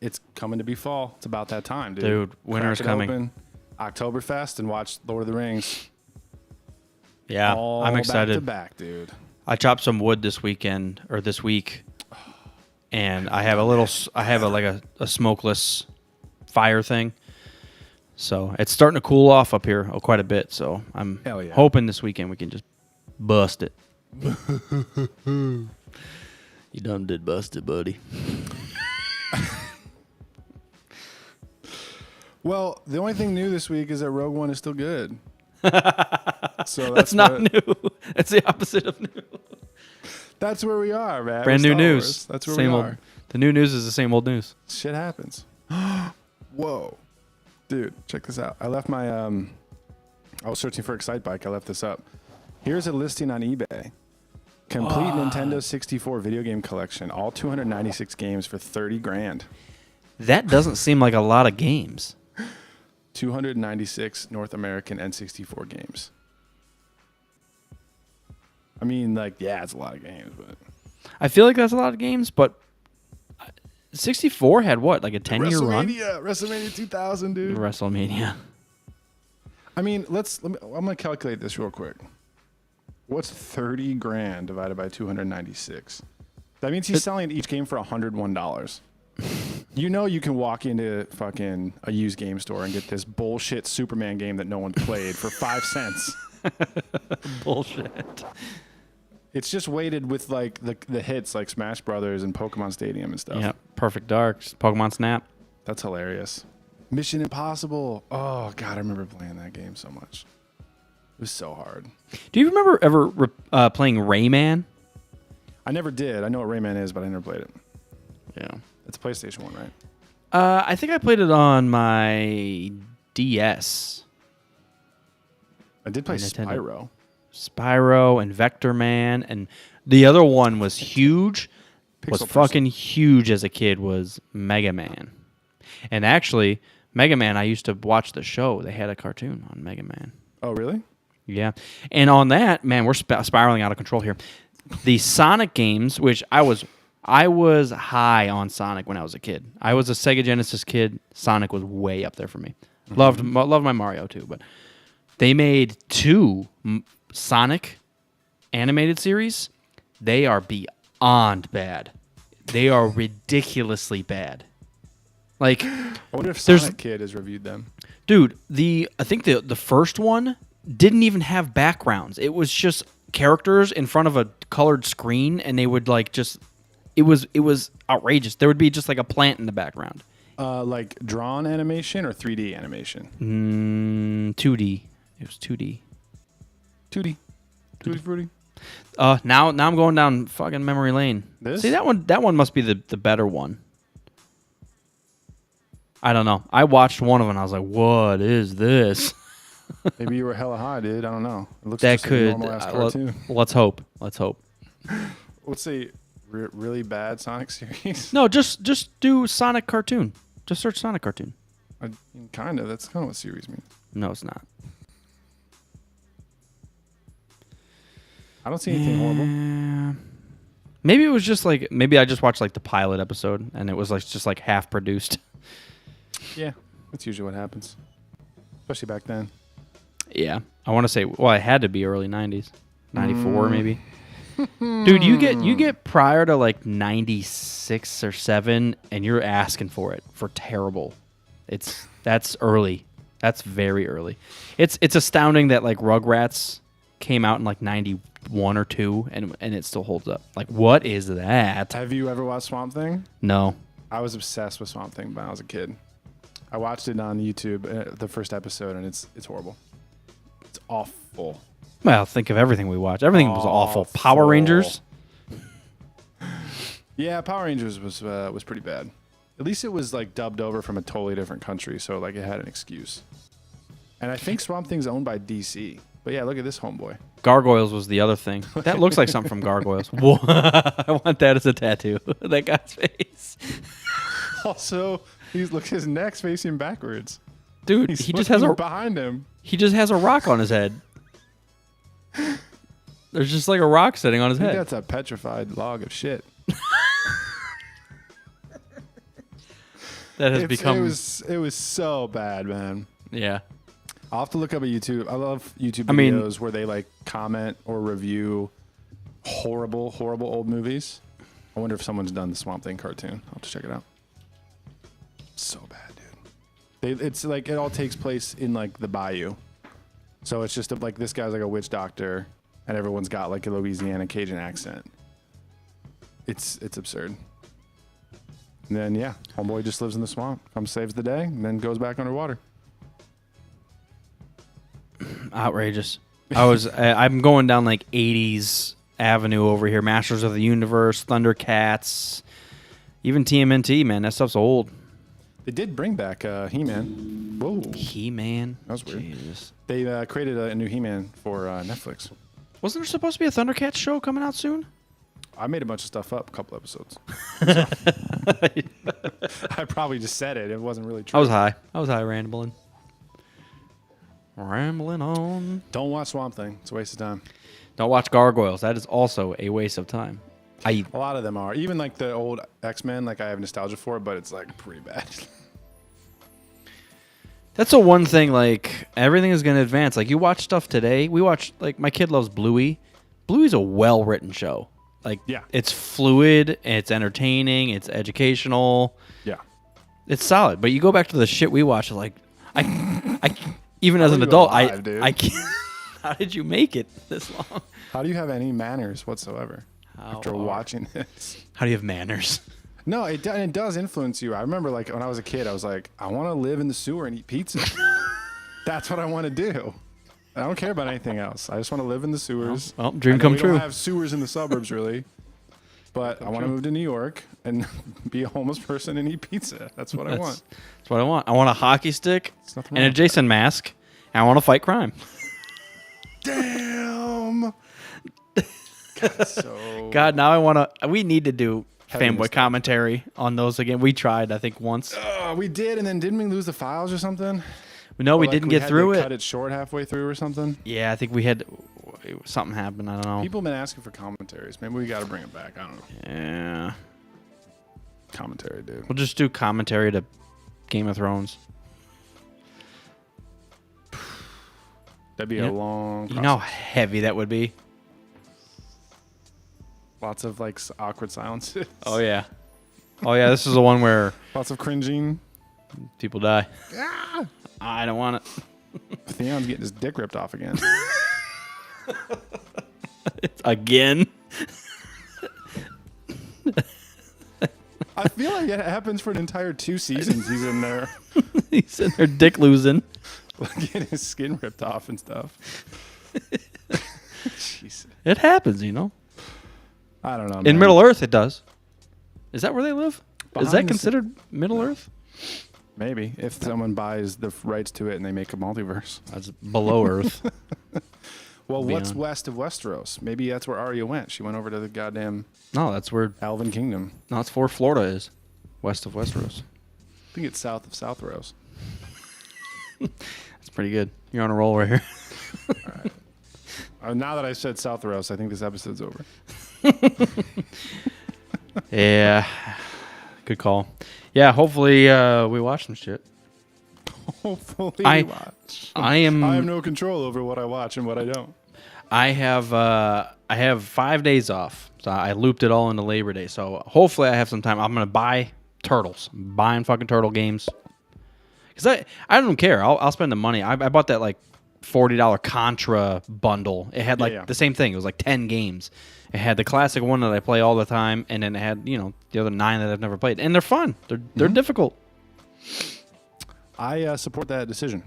it's coming to be fall. It's about that time, dude. Dude, winter's coming. Open, Oktoberfest and watch Lord of the Rings. Yeah, I'm excited. Back to back, dude. I chopped some wood this week, and I have a smokeless fire thing. So it's starting to cool off up here quite a bit. So I'm hoping this weekend we can just bust it. You done did bust it, buddy. Well, the only thing new this week is that Rogue One is still good. So that's not new. That's the opposite of new. That's where we are, man. Brand new news. That's where we are. The new news is the same old news. Shit happens. Whoa. Dude, check this out. I left my, I was searching for Excite Bike. I left this up. Here's a listing on eBay. Complete Nintendo 64 video game collection. All 296 games for $30,000. That doesn't seem like a lot of games. 296 North American N64 games. I mean, like, yeah, it's a lot of games, but I feel like that's a lot of games, but 64 had what, like a 10-year run? WrestleMania 2000, dude. WrestleMania. I mean, I'm gonna calculate this real quick. What's $30,000 divided by 296? That means he's selling each game for $101. You know you can walk into fucking a used game store and get this bullshit Superman game that no one played for 5 cents. Bullshit. It's just weighted with like the hits like Smash Brothers and Pokemon Stadium and stuff. Yeah, Perfect Dark, Pokemon Snap. That's hilarious. Mission Impossible. Oh god, I remember playing that game so much. It was so hard. Do you remember ever playing Rayman? I never did. I know what Rayman is, but I never played it. Yeah. It's a PlayStation 1, right? I think I played it on my DS. I did play My Nintendo. Spyro. Spyro and Vector Man, and the other one was huge. Was Pixel fucking huge as a kid. Was Mega Man, and actually Mega Man. I used to watch the show. They had a cartoon on Mega Man. Oh, really? Yeah, and on that, man, we're spiraling out of control here. The Sonic games, which I was high on Sonic when I was a kid. I was a Sega Genesis kid. Sonic was way up there for me. Loved my Mario too, but they made 2 Sonic animated series. They are beyond bad. They are ridiculously bad. Like, I wonder if There's- Sonic Kid has reviewed them. dude, I think the first one didn't even have backgrounds. It was just characters in front of a colored screen, and they would like just. It was outrageous. There would be just like a plant in the background. Like drawn animation or 3D animation? 2D. It was 2D. 2D. Tutti Frutti. Now I'm going down fucking memory lane. This? See, that one must be the better one. I don't know. I watched one of them and I was like, what is this? Maybe you were hella high, dude. I don't know. It looks That just could. like a normal ass cartoon. Let's hope. Let's hope. Let's say really bad Sonic series. No, just do Sonic cartoon. Just search Sonic cartoon. Kind of. That's kind of what series means. No, it's not. I don't see anything horrible. Yeah. Maybe it was just like I just watched like the pilot episode and it was like just like half produced. Yeah, that's usually what happens, especially back then. Yeah, I want to say it had to be early 90s, 94 maybe. Dude, you get prior to like 96 or 7 and you're asking for it for terrible. That's early. That's very early. It's astounding that like Rugrats came out in like 91 or 2 and it still holds up. Like, what is that? Have you ever watched Swamp Thing? No. I was obsessed with Swamp Thing when I was a kid. I watched it on YouTube, the first episode, and it's horrible. It's awful. Well, think of everything we watched. Everything was awful. Power Rangers. Yeah, Power Rangers was pretty bad. At least it was like dubbed over from a totally different country, so like it had an excuse. And I think Swamp Thing's owned by DC. But yeah, look at this homeboy. Gargoyles was the other thing. That looks like something from Gargoyles. Whoa. I want that as a tattoo. That guy's face. Also, look, his neck's facing backwards. Dude, He's he just has behind him. He just has a rock on his head. There's just like a rock sitting on his I think head. that's a petrified log of shit. That has become. It was so bad, man. Yeah. I'll have to look up a YouTube. I love YouTube videos where they like comment or review horrible old movies. I wonder if someone's done the Swamp Thing cartoon. I'll have to check it out. So bad, dude. It's like it all takes place in like the bayou. So it's just like this guy's like a witch doctor and everyone's got like a Louisiana Cajun accent. It's absurd. And then yeah, homeboy just lives in the swamp, comes saves the day, and then goes back underwater. Outrageous. I'm going down like 80s Avenue over here. Masters of the Universe, Thundercats, even TMNT, man. That stuff's old. They did bring back He-Man. Whoa. He-Man. That was weird. Jesus. They created a new He-Man for Netflix. Wasn't there supposed to be a Thundercats show coming out soon? I made a bunch of stuff up, a couple episodes. I probably just said it. It wasn't really true. I was high rambling. Rambling on. Don't watch Swamp Thing. It's a waste of time. Don't watch Gargoyles. That is also a waste of time. A lot of them are. Even like the old X-Men, like I have nostalgia for, but it's like pretty bad. That's the one thing, like, everything is going to advance. Like, you watch stuff today. We watch, like, my kid loves Bluey. Bluey's a well-written show. Like, Yeah. It's fluid, it's entertaining, it's educational. Yeah. It's solid. But you go back to the shit we watch, like, I even as How an are you adult, alive, dude? I can't. How did you make it this long? How do you have any manners whatsoever after watching this? How do you have manners? No, it does influence you. I remember like when I was a kid, I was like, I want to live in the sewer and eat pizza. That's what I want to do. I don't care about anything else. I just want to live in the sewers. Well, dream I know come we true. don't have sewers in the suburbs, really. But I want to move to New York and be a homeless person and eat pizza. That's what I want. That's what I want. I want a hockey stick There's nothing and wrong a with Jason mask. And I want to fight crime. Damn. God, so God, now I want to. We need to do Heavy fanboy mistake. commentary on those again. We tried, I think, once. we did, and then didn't we lose the files or something? No, we Or, like, didn't get had through to it. Cut it short halfway through or something. Yeah, I think we had something happened. I don't know. People have been asking for commentaries. Maybe we got to bring it back. I don't know. Yeah, Commentary, dude. we'll just do commentary to Game of Thrones. That'd be Yeah. a long process. You know how heavy that would be. Lots of like awkward silences. Oh yeah. Oh yeah. This is the one where Lots of cringing. people die. Ah! I don't want it Theon's getting his dick ripped off again. again. I feel like it happens for an entire 2 seasons. He's in there, He's in there, dick losing. like, getting his skin ripped off and stuff. Jeez. It happens, you know. I don't know. In man. Middle Earth, it does. Is that where they live? Is Behind that the considered Middle Earth? Maybe if someone buys the rights to it and they make a multiverse. That's below Earth. Well, what's Beyond. west of Westeros? Maybe that's where Arya went. She went over to the goddamn No, that's where. Elven Kingdom. No, that's where Florida is, west of Westeros. I think it's south of Southeros. That's pretty good. You're on a roll right here. Now that I said Southeros, I think this episode's over. Yeah, good call. Yeah, hopefully we watch some shit. Hopefully, I- we watch. I am. I have no control over what I watch and what I don't. I have 5 days off, so I looped it all into Labor Day. So hopefully I have some time. I'm gonna buy turtles, I'm buying fucking turtle games, because I don't care. I'll spend the money. I bought that like $40 Contra bundle. It had like Yeah. the same thing. It was like 10 games. It had the classic one that I play all the time, and then it had the other 9 that I've never played, and they're fun. They're difficult. I support that decision.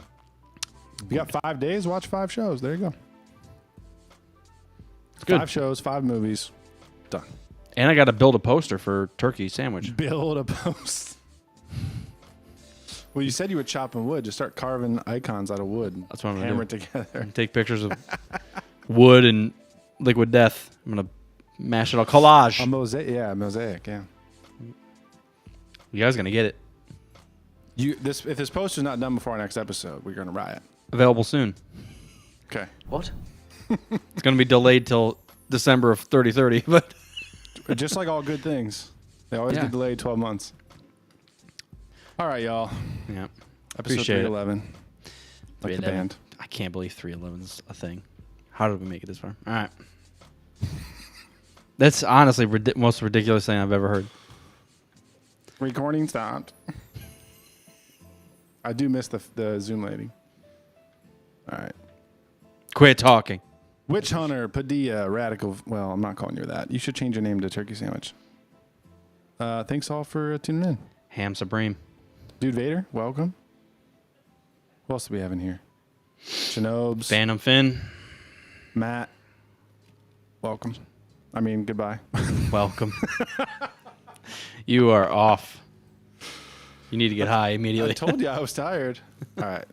You got 5 days, watch 5 shows. There you go. Good. 5 shows, 5 movies. Done. And I got to build a poster for turkey sandwich. Build a post. Well, you said you were chopping wood. Just start carving icons out of wood. That's what I'm gonna Hammer do. it together. Take pictures of wood and liquid death. I'm gonna mash it all. Collage. A mosaic. Yeah, a mosaic. Yeah. You guys gonna get it? If this poster's not done before our next episode, we're gonna riot. Available soon. Okay. What? It's gonna be delayed till December of 3030, but Just like all good things, they always Yeah. get delayed 12 months. All right, y'all. yeah. Episode Appreciate it. 311. Like the 311. band. I can't believe 311 is a thing. How did we make it this far? All right. That's honestly most ridiculous thing I've ever heard. Recording stopped. I do miss the Zoom lady. All right. Quit talking. Witch Hunter, Padilla, Radical. Well, I'm not calling you that. You should change your name to Turkey Sandwich. Thanks all for tuning in. Ham Supreme. Dude Vader, welcome. Who else do we have in here? Shinobes, Phantom Finn. Matt, welcome. I mean, goodbye. Welcome. You are off. You need to get high I immediately. told you I was tired. All right.